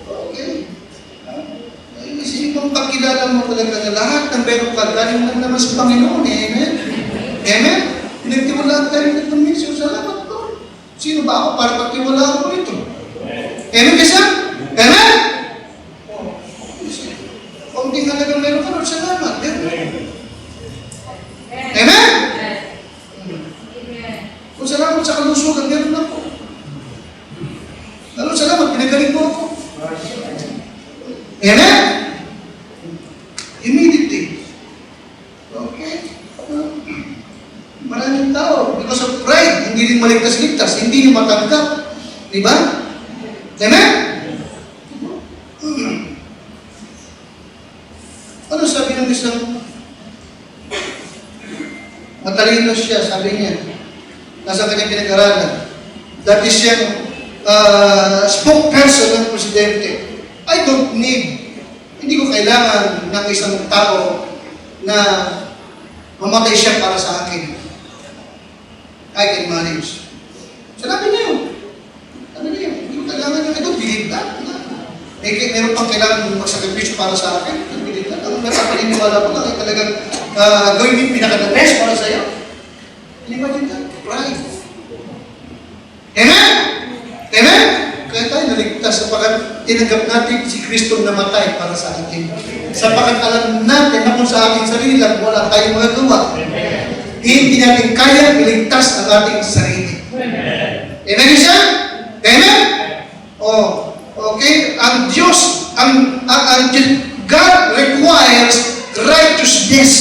Speaker 1: Okay. Kasi yung pagkilala mo talaga na lahat ng meron ka, galing lang naman sa Panginoon. Amen? Amen? Pinagtiwalaan tayo ng misyon. Salamat po. Sino ba ako para pagtiwalaan ko ito? Amen kasi? Amen? Kunting halagang meron ka, salamat. Amen? Kung salamat sa kalusugan, meron ako. Lalo salamat, pinagaling mo ako. Amen? Immediately. Okay? Maraming tao, because of pride, hindi rin maligtas-ligtas, hindi nyo matanggap. Diba? Amen? Ano sabi ng isang matalino siya, sabi niya, nasa kanyang pinag-aralan, dati siyang spokesperson ng presidente. I don't need, hindi ko kailangan ng isang tao na mamatay siya para sa akin. I can manage. Sabi niya yun. Sabi niya yun. Hindi ko kailangan yung, I don't believe that. Meron pang kailangan magsakripisyo para sa akin. I don't believe that. Ang napapaniniwala ko lang ay talagang gawin yung pinaka-the-best para sa'yo. Imagine that. Pride. Amen? Amen? Kaya tayo naligtas sapagat tinanggap natin si Kristo namatay para sa atin. Sapagat alam natin na kung sa ating sarili lang wala tayong magagawa. Hindi natin kaya iligtas ang ating sarili. Amen siya? Amen? Oh, okay? Ang Diyos, God requires righteousness.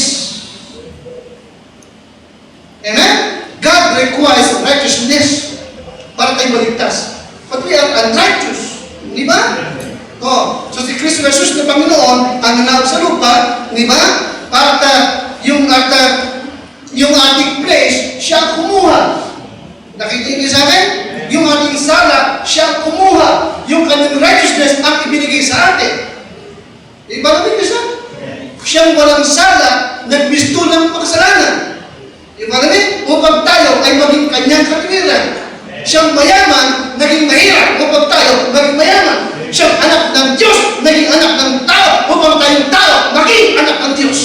Speaker 1: Amen? God requires righteousness para tayo maligtas. But we are unrighteous. Di ba? Oh, so si Kristo Jesus na Panginoon ang nanawag sa lupa, di ba? At yung ating place, siya kumuha. Nakita niyo sa akin? Yung ating sala, siya kumuha. Yung kanyang righteousness ang ibinigay sa atin. Di ba namin isa? Siyang walang sala, nagbisto ng pagkasalanan. Di ba namin? Upang tayo ay maging kanyang katwiran. Siyang mayaman, naging mahirap upang tayo maging mayaman. Siyang anak ng Diyos, naging anak ng tao upang tayong tao maging anak ng Diyos.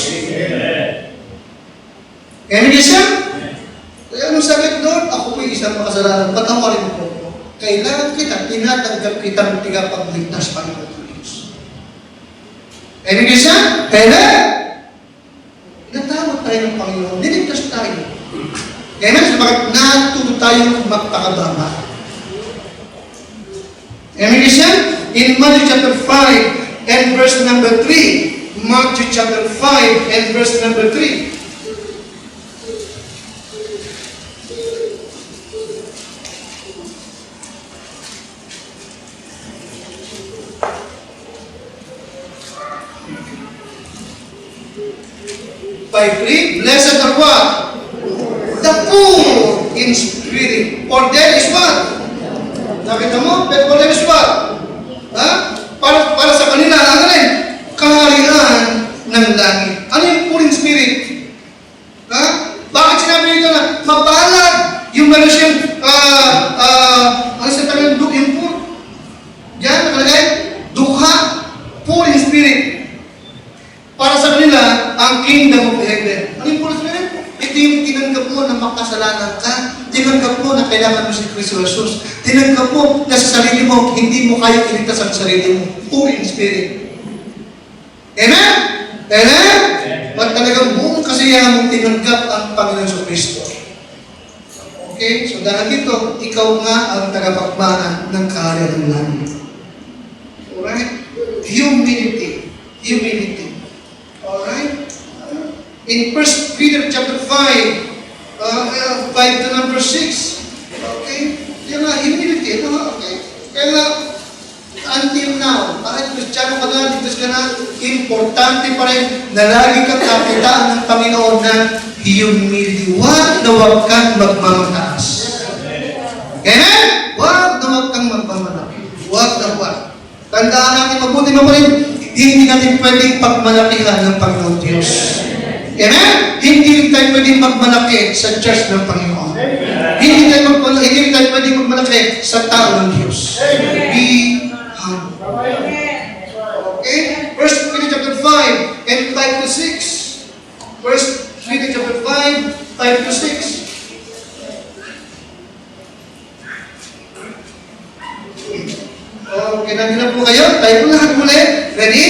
Speaker 1: Kaya hindi siya? Kaya anong sabi doon? Ako po'y isang makasalanan. Patawarin mo po. Kailangan kita, tinatanggap kitang tigapagligtas Panginoon ng Diyos. Kaya hindi siya? Kaya natawag tayo ng Panginoon. Niligtas tayo. Kaya nga, bakit natuto tayong magpakababa? Amen siya? In Matthew chapter 5 and verse number 3. Matthew chapter 5 and verse number 3. Blessed are what? The poor in spirit. For them is what? Nakita mo? For them is what? Ha? Para sa kanila, ano rin? Kaharian ng langit. Ano yung poor in spirit? Ha? Bakit sinabi nito na mabalag yung meron siyang ano sa tagal yung poor? Diyan, nakalagay? Dukha. Poor in spirit. Para sa kanila, ang kingdom of heaven. Ano yung poor in spirit? Ito yung tinanggap mo na makasalanan ka. Tinanggap mo na kailangan mo si Kristo Jesus. Tinanggap mo na sa sarili mo, hindi mo kaya iligtas ang sarili mo. Poor in spirit. Amen? Amen? At talagang buong kasiyahan mong tinanggap ang Panginoon sa Kristo. Okay? So dahil dito, ikaw nga ang tagapagmana ng kaharian ng langit. Alright? Humility. Humility. Alright? In 1 Peter chapter 5, 5 to number 6. Okay? Yung humility. Okay? Kaya nga, until now, kahit Kristiyano ka na, ligtas ka na, importante pa rin na lagi kang kakitaan ng Panginoon na humility. Huwag na huwag kang magmamataas. Amen? Huwag na huwag kang magmamataas. Huwag na huwag. Tandaan natin, mabuti mo pa rin, hindi natin pwedeng pagmalakihan ng Panginoon Diyos. Amen? Hindi rin tayo pwedeng magmalaki sa church ng Panginoon. Hindi rin tayo pwedeng magmalaki sa tao ng Diyos. Be humble. Okay? 1 Peter chapter 5 and 5 to 6. 1 Peter chapter 5, 5 to 6. Okay, nandun na po kayo. Tayo po lahat muli. Ready?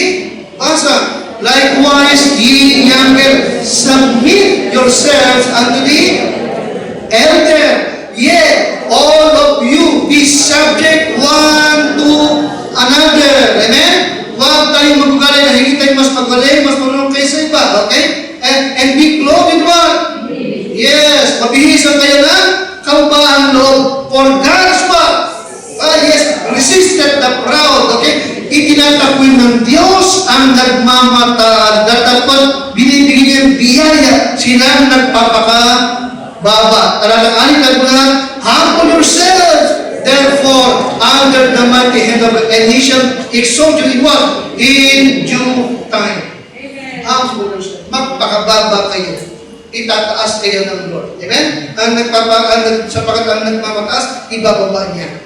Speaker 1: Basa. Likewise, ye younger, submit yourselves unto the elder. Yea, all of you be subject one to another. Amen? Huwag tayong mag-ugali na hindi tayo mas magaling, mas marunong kaysa iba. Okay? And be clothed with what? Yes, mabihisan kayo ng kaubahang loob. For God's what? Yes, resisted the proud. Okay? Itinatakwil ng Diyos ang nagmamataad. Dapat binibigyan ng biyaya silang nagpapakababa. Talagang nagmula, humble yourselves, therefore, under the mighty hand of God, and He shall exalt you in what? In due time. Humble yourselves. Magpakababa kayo. Itataas kayo ng Lord. Amen? Sapagat ang nagmamataas, ibababa niya.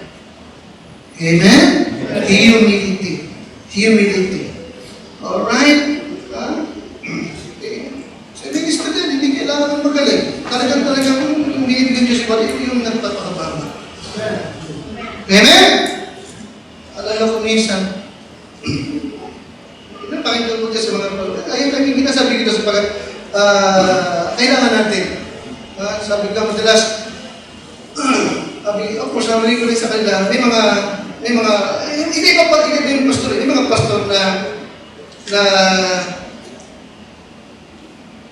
Speaker 1: Amen? Humility. Humility. Alright? Okay. So, minister din, hindi kailangan ng magaling. Talagang umiibigin Diyos yung nagpapakababa. Amen? Alala ko minsan, napakinggan ko sa mga ayun lang yung ginasabi ko sa kailangan natin. Sabi ka madalas, of course, narinig ko rin sa kanila, may mga, hindi ba yung pastor, may mga pastor na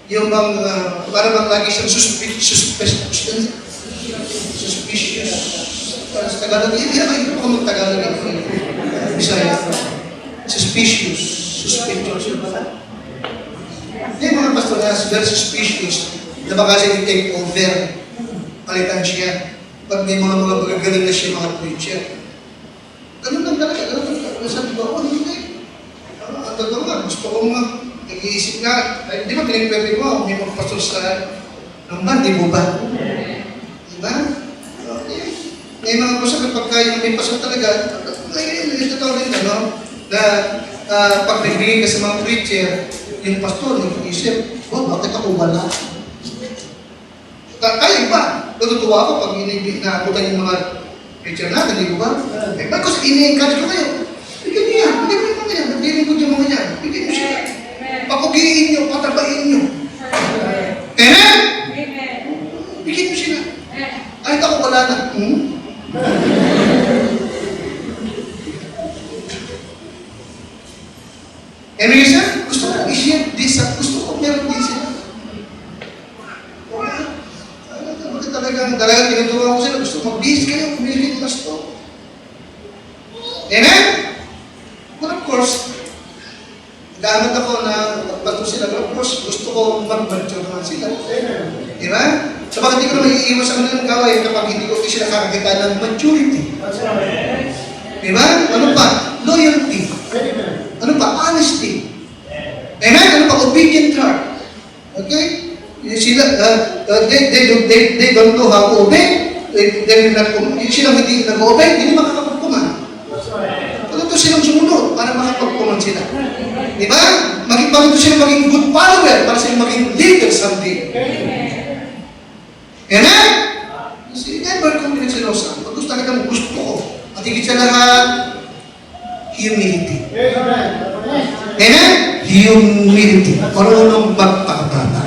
Speaker 1: yung bang, para bang lagi siyang suspicious. Para sa Tagalog, hindi ako mag-Tagalog yung Bisaya. Suspicious. Hindi mga pastor na very suspicious na baka siya take over. Palitan siya. Pag may mga magagaling na siya mga preacher. Ganun lang talaga. Sabi ba, hindi. Ang totoo nga, gusto ko nga, nag-iisip nga, di ba pinagpwede mo, may mga pastor sa naman, di mo ba? Di ba? Okay. May mga pastor, kapag kayo may pastor talaga, totoo rin, na pag nagbigay ka sa mga preacher, yung pastor, nag-iisip, bakit ako wala? Kaya ba? Natutuwa ako pag inaabutan yung mga preacher natin, di ba? Bakit ini-encourage ko kayo? Bigyan niyo yan, bigyan niyo mga yan, bigyan niyo yung mga yan, bigyan niyo siya. Papugiin niyo, patabain niyo. Amen? Bigyan niyo sila. Kahit ako wala na. Amen yun sir? Gusto ko i-share this, gusto ko meron din sila. Talagang tinutuwa ko sila, gusto mag-bis kayo, kumilin pastor. Amen? But of course, gamit ako na magbato sila, but of course, gusto ko mag-mature naman sila. Di ba? So bakit hindi ko naman iiwas ang kanilang gawin kapag hindi ko sila kakakita ng maturity? Di ba? Ano pa? Loyalty. Ano pa? Honesty. Amen? Ano pa? Obedient heart. Okay? Sila, they don't know how to obey. They will not sila hindi nag-obey, hindi makakapagpuman. Pagkito silang sumunod para makapagpuman sila. Di ba? Pagkito sila maging good follower para sila maging leader someday. Amen? Kasi never kong pinagsilosa. Pag gusto talagang gusto ko, at higit sa lahat, humility. Amen? Humility. Marunong magpakababa.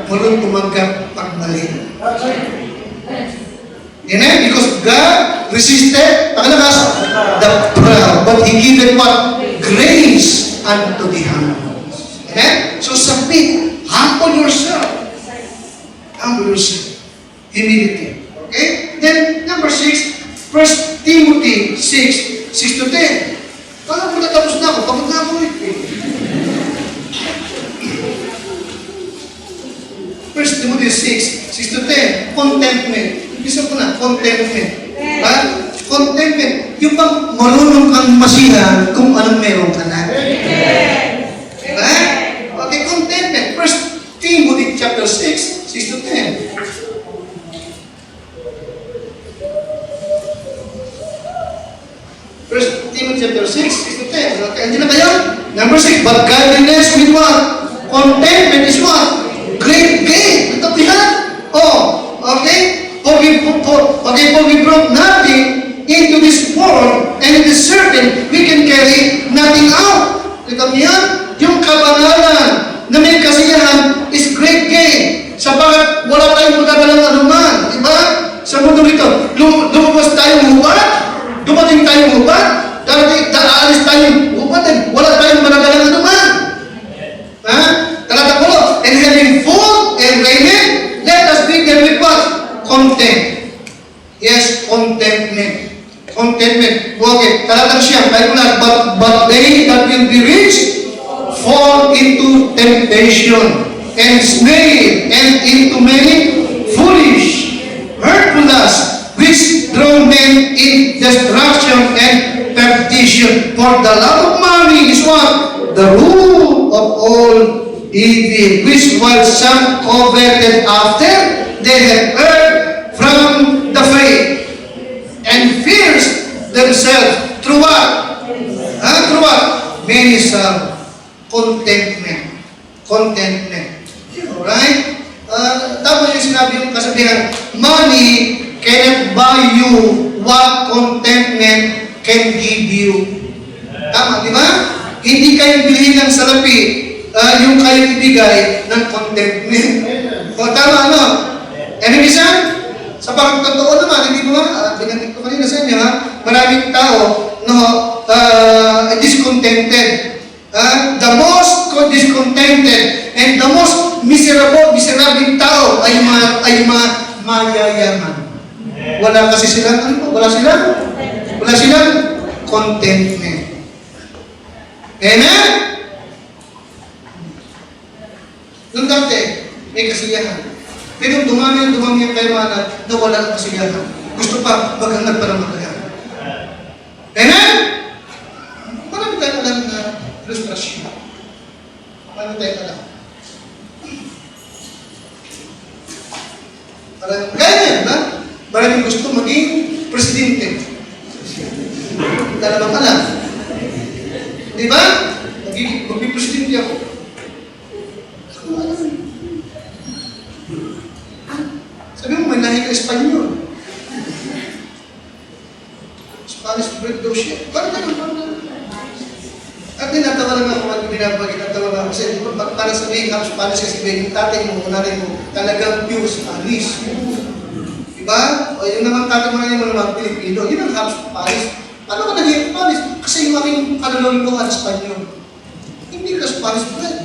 Speaker 1: Marunong tumanggap pag mali. Amen? Because God resisted, pakalakas, the proud, but He given what? Grace unto the humble. Amen? So submit. Humble yourself. Humble yourself. Humility. Okay? Then, number 6, 1 Timothy 6 to 10. Parang kung natapos na ako, pagod na ako eh. 1 Timothy 6 to 10. Contentment. Ibig ko na, contentment. Ha? Contentment. Yung bang marunong kang masihan kung anong meron ka na. Diba? Okay, contentment. First Timothy chapter 6, 6 to 10. First Timothy chapter 6, 6 to 10. Okay, andyan na kayo? Number 6, but godliness with what? Contentment is what? Great gain. Natabihan? Oh, okay? For we brought nothing into this world, and it is certain we can carry nothing out. Ito niyan, yung kabangalan na may kasiyahan is great gain. Sapagat wala tayong magagalang anuman. Diba? Sa mundo rito, lumabas tayong hubad, dumating tayong hubad, aalis tayong hubad, wala tayong magagalang anuman. Ha? Talata ko, and having food and raiment, let us be them with what? Content. Yes, contentment. Contentment. Okay, talatang siya, kaya mula, but they that will be rich fall into temptation and snare and into many foolish, hurtful lusts, which draw men in destruction and perdition. For the love of money is what? The root of all evil, which while some coveted after, they have erred from the faith and fears themselves through what? Through what? Many contentment. Contentment. Alright? Tama yung sinabi yung kasabihan, money cannot buy you what contentment can give you. Tama, di ba? Hindi kayo bilhin ng salapi yung kayo ibigay ng contentment. O tama, ano? Ibig sabihin, sa pagkatotoo naman, hindi ba? Binanggit ko kanina sa inyo, ha? Maraming tao, no, discontented. The most discontented and the most miserable tao ay mayayaman. Wala kasi silang, ano? Wala silang contentment. Amen? Nung dati, may kasiyahan. Pero dumami ang kayamanan na wala ang kasiyahan. Gusto pa, maghangat pa ng magkaya. Amen? Marami tayo alam na frustrasyon. Marami tayo alam. Ganyan, ba? Maraming gusto maging presidente. Hindi naman alam. Di ba? Maging presidente ako. Ako alam. Sabi mo, may lahi ka Espanyol. Spanish bread daw siya. Parang ganun. At tinatawa lang ako at binabagin at tawa ako kasi para sabihin half Spanish kasi yung tatay mo, nanay mo, talagang pure Spanish. Diba? O yung naman tatay mo na yung mga Pilipino, yun ang half Spanish. Paano ka naging Spanish? Kasi yung aking kalulungan Espanyol. Hindi ka Spanish bread.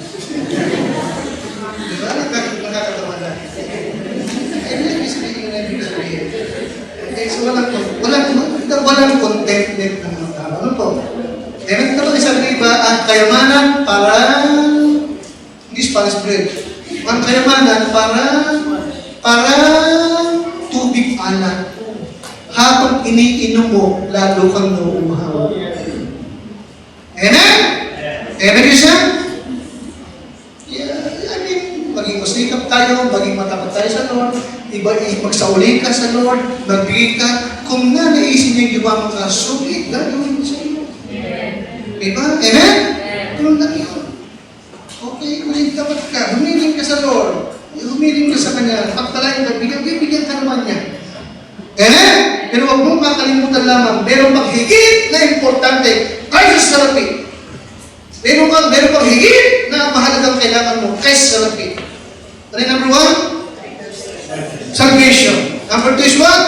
Speaker 1: Diba? Nakakatawa na. Okay, so walang contentment ng mga tao. Ano po? Ito po isang iba, ang kayamanan parang hindi Spanish bread. Ang kayamanan parang tubig alat. Habang iniinom mo, lalo kang nauuhaw. Amen? Amen isa? Maging masikap tayo, maging matapat tayo sa Lord, magsauli ka sa Lord, magbigay ka. Kung na naisip niya yung ibang mga sulit, gagawin mo sa iyo. Diba? Amen? Tulong lang yun. Okay, kung tapat ka, humiling ka sa Lord, humiling ka sa Kanya, pagpalain ka, bigyan ka naman niya. Amen? Pero huwag mong kakalimutan lamang, meron pang higit na importante kaysa sa salapi. Meron pang higit na mahalagang kailangan mo kaysa sa salapi. Ano yung number 1? Salvation. Number 2 is what?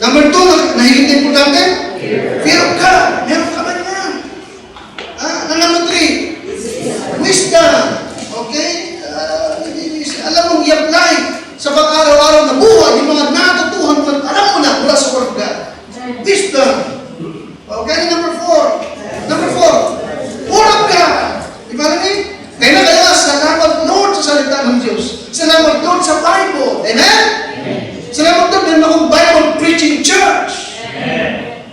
Speaker 1: Number 2, na higit na importante? Fear of God. Meron ka ba niya? Number 3, wisdom. Okay? Alam mong i-apply sa pag-araw-araw na buhay, yung mga natutuhan mo, alam mo na mula sa Word of God. Wisdom. Okay? Number 4, Word of God. Diba namin? Kaya salamat Lord sa salita ng Diyos. Salamat Lord sa Bible. Amen? Salamat Lord, meron akong Bible preaching church.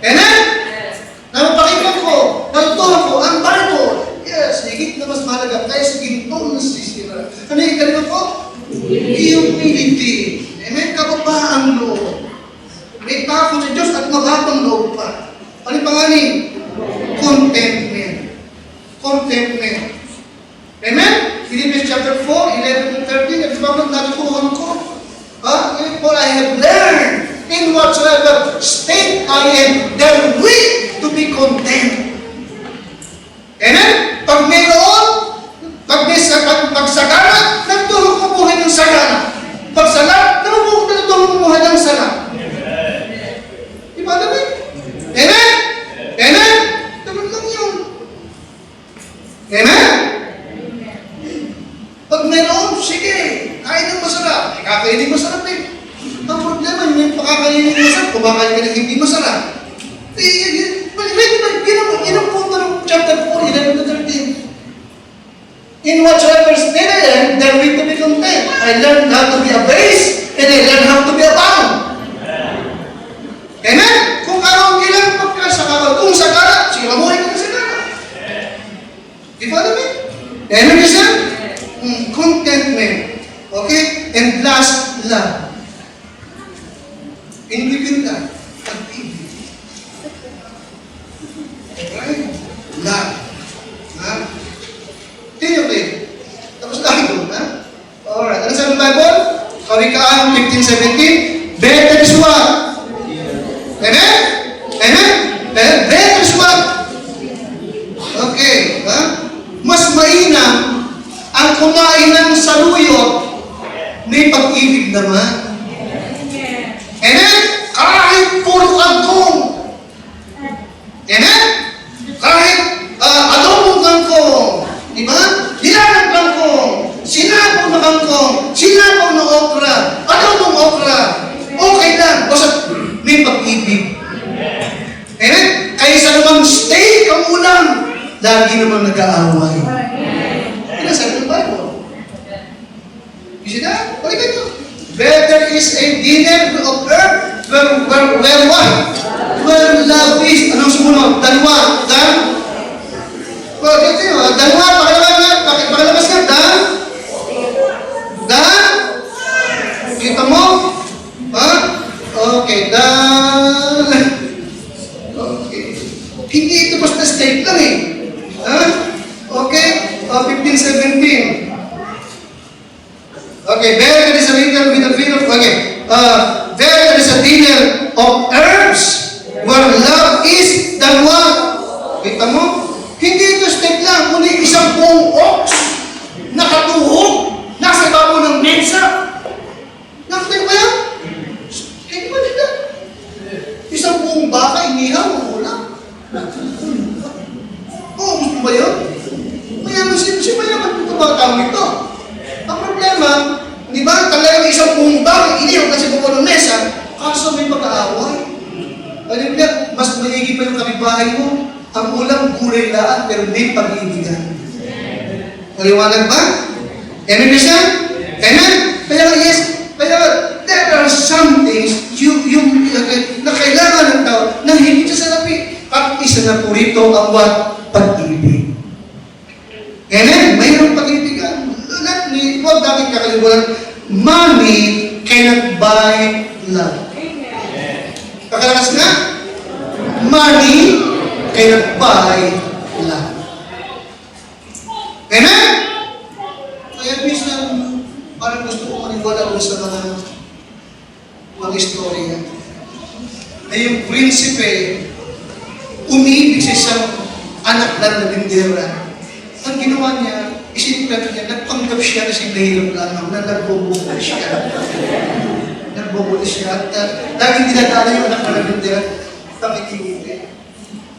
Speaker 1: Amen? Ano yung kanina po? Humility. Amen? Kababaang loob. May takot sa Diyos at mabatang loob pa. Ano yung pangalan? Contentment. Contentment. Amen? Philippians chapter 4, 11 to 13. At diba pag natutuhan ko? For I have learned in whatsoever state I am therewith to be content. Amen? Pag mayroon, pag sagana, nagtulong ko buhay ng sagana. Pag sala, nagtulong ko buhay ng sala. Diba naman? Amen? Amen? Ganun lang yun. Amen? Pag mayroon, sige, kain ng masarap. Kakainin masarap eh. Ang problema, yung pakakainin ng masarap, kumakain ka ng hindi masarap. Yun ang punto ng chapter 4, 11 to 13. In whatsoever state I am, therewith to be content. I learned how to be abased, and I learned how to be abound. Amen? Kung araw kailan pagkasakala, kung sakala, silamuhin ka na sakala. Di ba namin? Amen isa? Contentment. Okay? And last, love. Inbigyan ka. Pag-ibig. Okay? Love. Ha? Tingnan ko tapos lang doon, ha? Alright. Ano sabi ng Bible? Kawikaan 15:17. Better is what? Amen? Amen? Better is what? Okay. Ha? Mas mainam ang kumain ng saluyot, may pag-ibig naman. Amen? Kahit puro kangkong. Amen? Kahit adobong kangkong. Diba? Nilalang kangkong. Sinabong na kangkong. Sinabong na okra. Adobong okra. Okay lang. Basta may pag-ibig. Amen? Kaysa naman steak ang ulam, lagi naman nag-aaway. Ano sabi ng Bible? You see that? Balikan nyo. Better is a dinner of earth where what? Where love is. Anong sumunod? Dalawa. Well, dito yun. Dalawa. Pakilabas ka. Kita mo? Ha? Okay. Okay. Hindi ito basta steak lang eh. Ha? Okay. 15:17. Okay, there is a little with a bit of, okay. There is a dinner of herbs where love is than what? Kita mo? Hindi ito steak lang, kundi isang buong ox, nakatuhog, nasa babo ng mensa. Nakita ba yan? Hindi ba nila? Isang buong baka, inihaw, ang ulam. Oo, gusto ba yun? Mayaman siya mayaman ito ba tao ito? Ang problema, di ba, talagang isang buong baka, inihaw kasi buko ng mesa, kaso may pag-aaway. Ano ba, mas maigi pa yung kabibahay mo. Ang ulam gulay laan, pero may pag-ibigan. Maliwanag ba? Amen ba siya? Amen? Kaya yes, there are some things na kailangan ng tao na hindi sa salapi. At isa na po rito ang what? Pag-ibig. Amen? Mayroong pag-ibigan. Huwag natin kakalimutan, money cannot buy love. Pakalakas nga? Money cannot buy love. Amen? Kaya minsan, parang gusto ko maniwala sa mga istorya na yung prinsipe umiibig sa isang anak lang na bindera. Ang ginawa niya, isiniplat niya, nagpanggap siya kasi nahirap lang na nagbubukol siya. Nagbubukol siya at laging dinadala yung anak na bindera, pakikiuwi.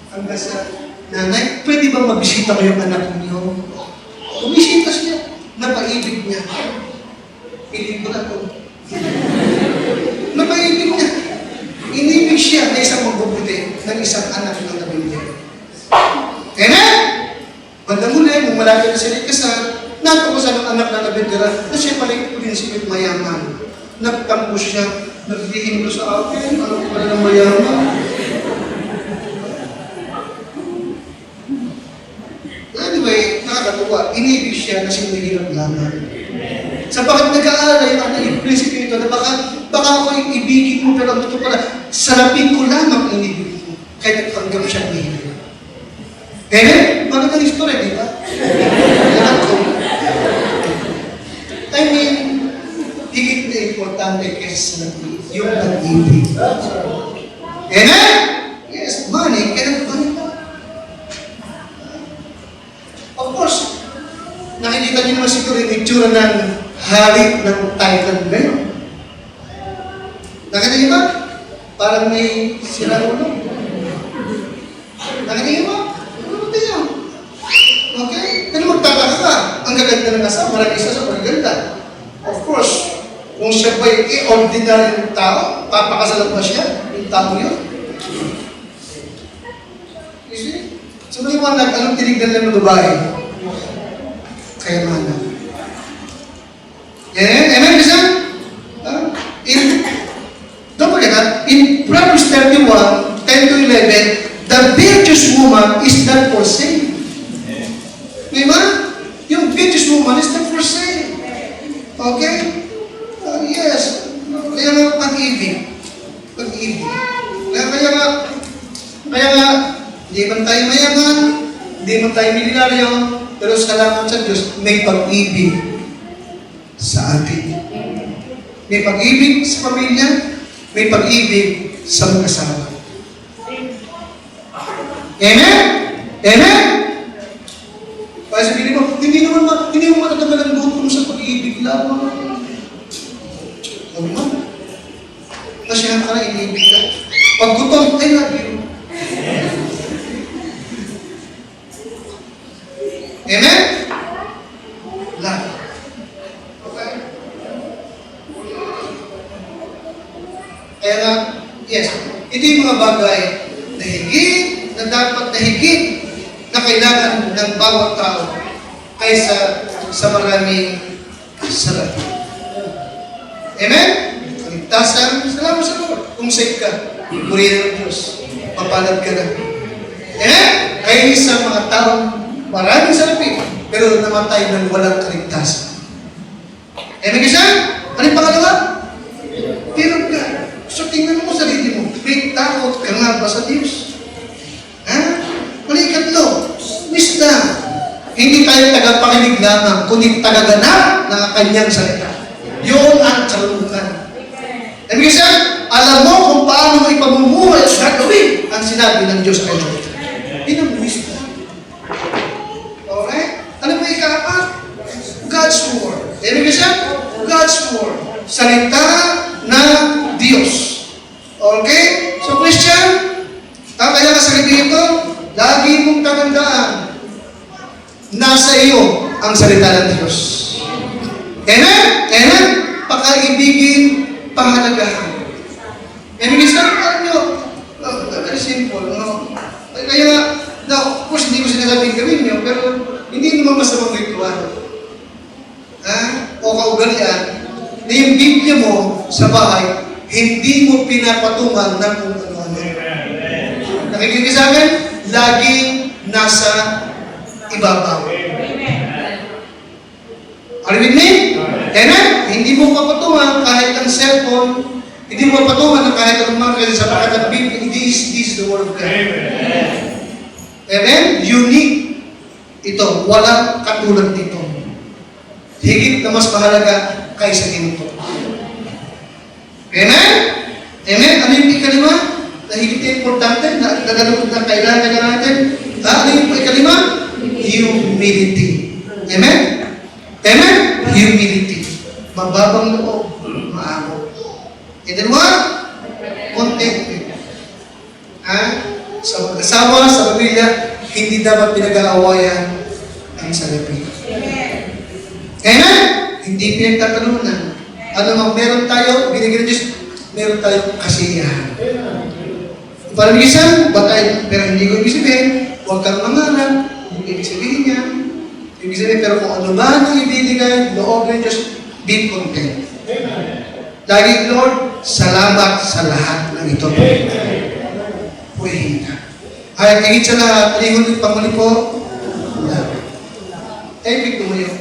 Speaker 1: Hanggang sa, nanay, pwede ba mabisita ko yung anak niyo? Bumisita siya, napaibig niya. Piling ko na ito. Napaibig niya. Inibig siya na isang magbubuti ng isang anak ng nabindera. Amen? Bandang muli, nung malaki na sila ikasal, natukusan ng anak na nabindera na siya pala yung prinsipit mayaman. Nagtampo siya, naglihim ko sa akin, ano ko pala ng mayaman. Anyway, nakakatuwa, inibig siya kasi mahirap lamang. Sa bakit nag-aalala yung prinsipyo ito na baka ako'y ibigin mo, pero ang totoo pala, sarapin ko lamang inibig mo, kahit nagpanggap siya mahirap. Bakit ang istorya, di ba? Alam ko. I mean, higit na importante kaysa yung pag-ibig. Yes, money cannot buy love. Of course, nakikita niyo naman siguro yung itsura ng hari ng Thailand ngayon. Nakita niyo ba? Parang may siraulo. Nakita niyo ba? Ano niyo? Okay? Pero magtataka ka. Ang gaganda ng asawa, marami isa sa magaganda. Of course, kung siya ba'y ordinary tao, papakasalan ba siya? Yung tao yun? You see? So, maliwanag, anong tinignan lang ng babae? Kayamanan. Amen, bisa? Don't forget that, in Proverbs 31, 10 to 11, the virtuous woman is not for sale. Diba? Yung virtuous woman is not for sale. Okay? Yes. Kaya nga pag-ibig. Pag-ibig. Kaya nga, hindi man tayo mayaman, hindi man tayo milyonaryo, pero salamat sa Diyos, may pag-ibig sa atin. May pag-ibig sa pamilya, may pag-ibig sa mag-asawa. Amen? Amen? Kaya sabihin mo, hindi mo matatagal ang gutom sa pag-ibig lamang. Ano? Nasyahan ka na, inibig ka. Pag gutom, I love you. Amen? Love. Okay? Kaya nga, yes, ito yung mga bagay na higit, na dapat na higit na kailangan ng bawat tao kaysa sa maraming salapi. Amen? Kaligtasan, salamat sa Lord. Kung safe ka, purihin ng Diyos. Papalad ka na. Amen? Kaysa mga taong maraming salapi, pero namatay ng walang kaligtasan. Amen kasi? Ano yung pangalawa? Tirog ka. So tingnan mo sarili mo. May takot ka nga ba sa Diyos? Ha? Malikatlo. Wisdom. Hindi tayo tagapakinig lamang, kundi tagaganap ng kanyang salita. Yun ang karunungan. Amen kasi? Alam mo kung paano mo ipamumuhay at gagawin ang sinabi ng Diyos kayo. Yun ang wisdom. Okay? Ano ba ika-apat? God's Word. Amen kasi? God's Word. Salita ng Diyos. Okay? So, Christian, kaya ka sa gabi ito, lagi mong tatandaan, nasa iyo ang salita ng Diyos. Amen? Amen? Pakaibigin, pahalagahan. Amen? Sabi ko nyo, very simple, no? Kaya, now, of course, hindi ko sinasabing gawin nyo, pero hindi naman masamang ritual. O kaugalian, na yung Biblia mo sa bahay, hindi mo pinapatungan ng kung ano-ano. Nakikinig sa akin? Laging nasa ibabaw. Are you with me? Amen? Hindi mo papatungan kahit ang cellphone, hindi mo papatungan kahit ang mga sa pakat ng Biblia. This is the Word of God. Amen? Unique. Ito. Walang katulad dito. Higit na mas mahalaga kaysa dito. Amen? Amen? Ano yung ikalima? Na higit na importante, na kailangan natin? Ano yung ikalima? Humility. Amen? Amen? Humility. Mababang loob. Maamo. And then what? Contentment. Sa mag-asawa, sa pamilya, hindi dapat pinag-aawayan ang salapi. Amen? Hindi pinagtatalunan. Ano mang meron tayo, binigyan ng Diyos, meron tayong kasiyahan. Parang isang, batay, pero hindi ko ibig sabihin, huwag kang mangarap, hindi ibig sabihin niya. Ibig sabihin, pero kung ano ba ang ibibigay, loob ng Diyos, be content. Lagi, Lord, salamat sa lahat ng ito. Purihin ka. Ay, higit sa lahat, panghuli po, Ay, tumayo.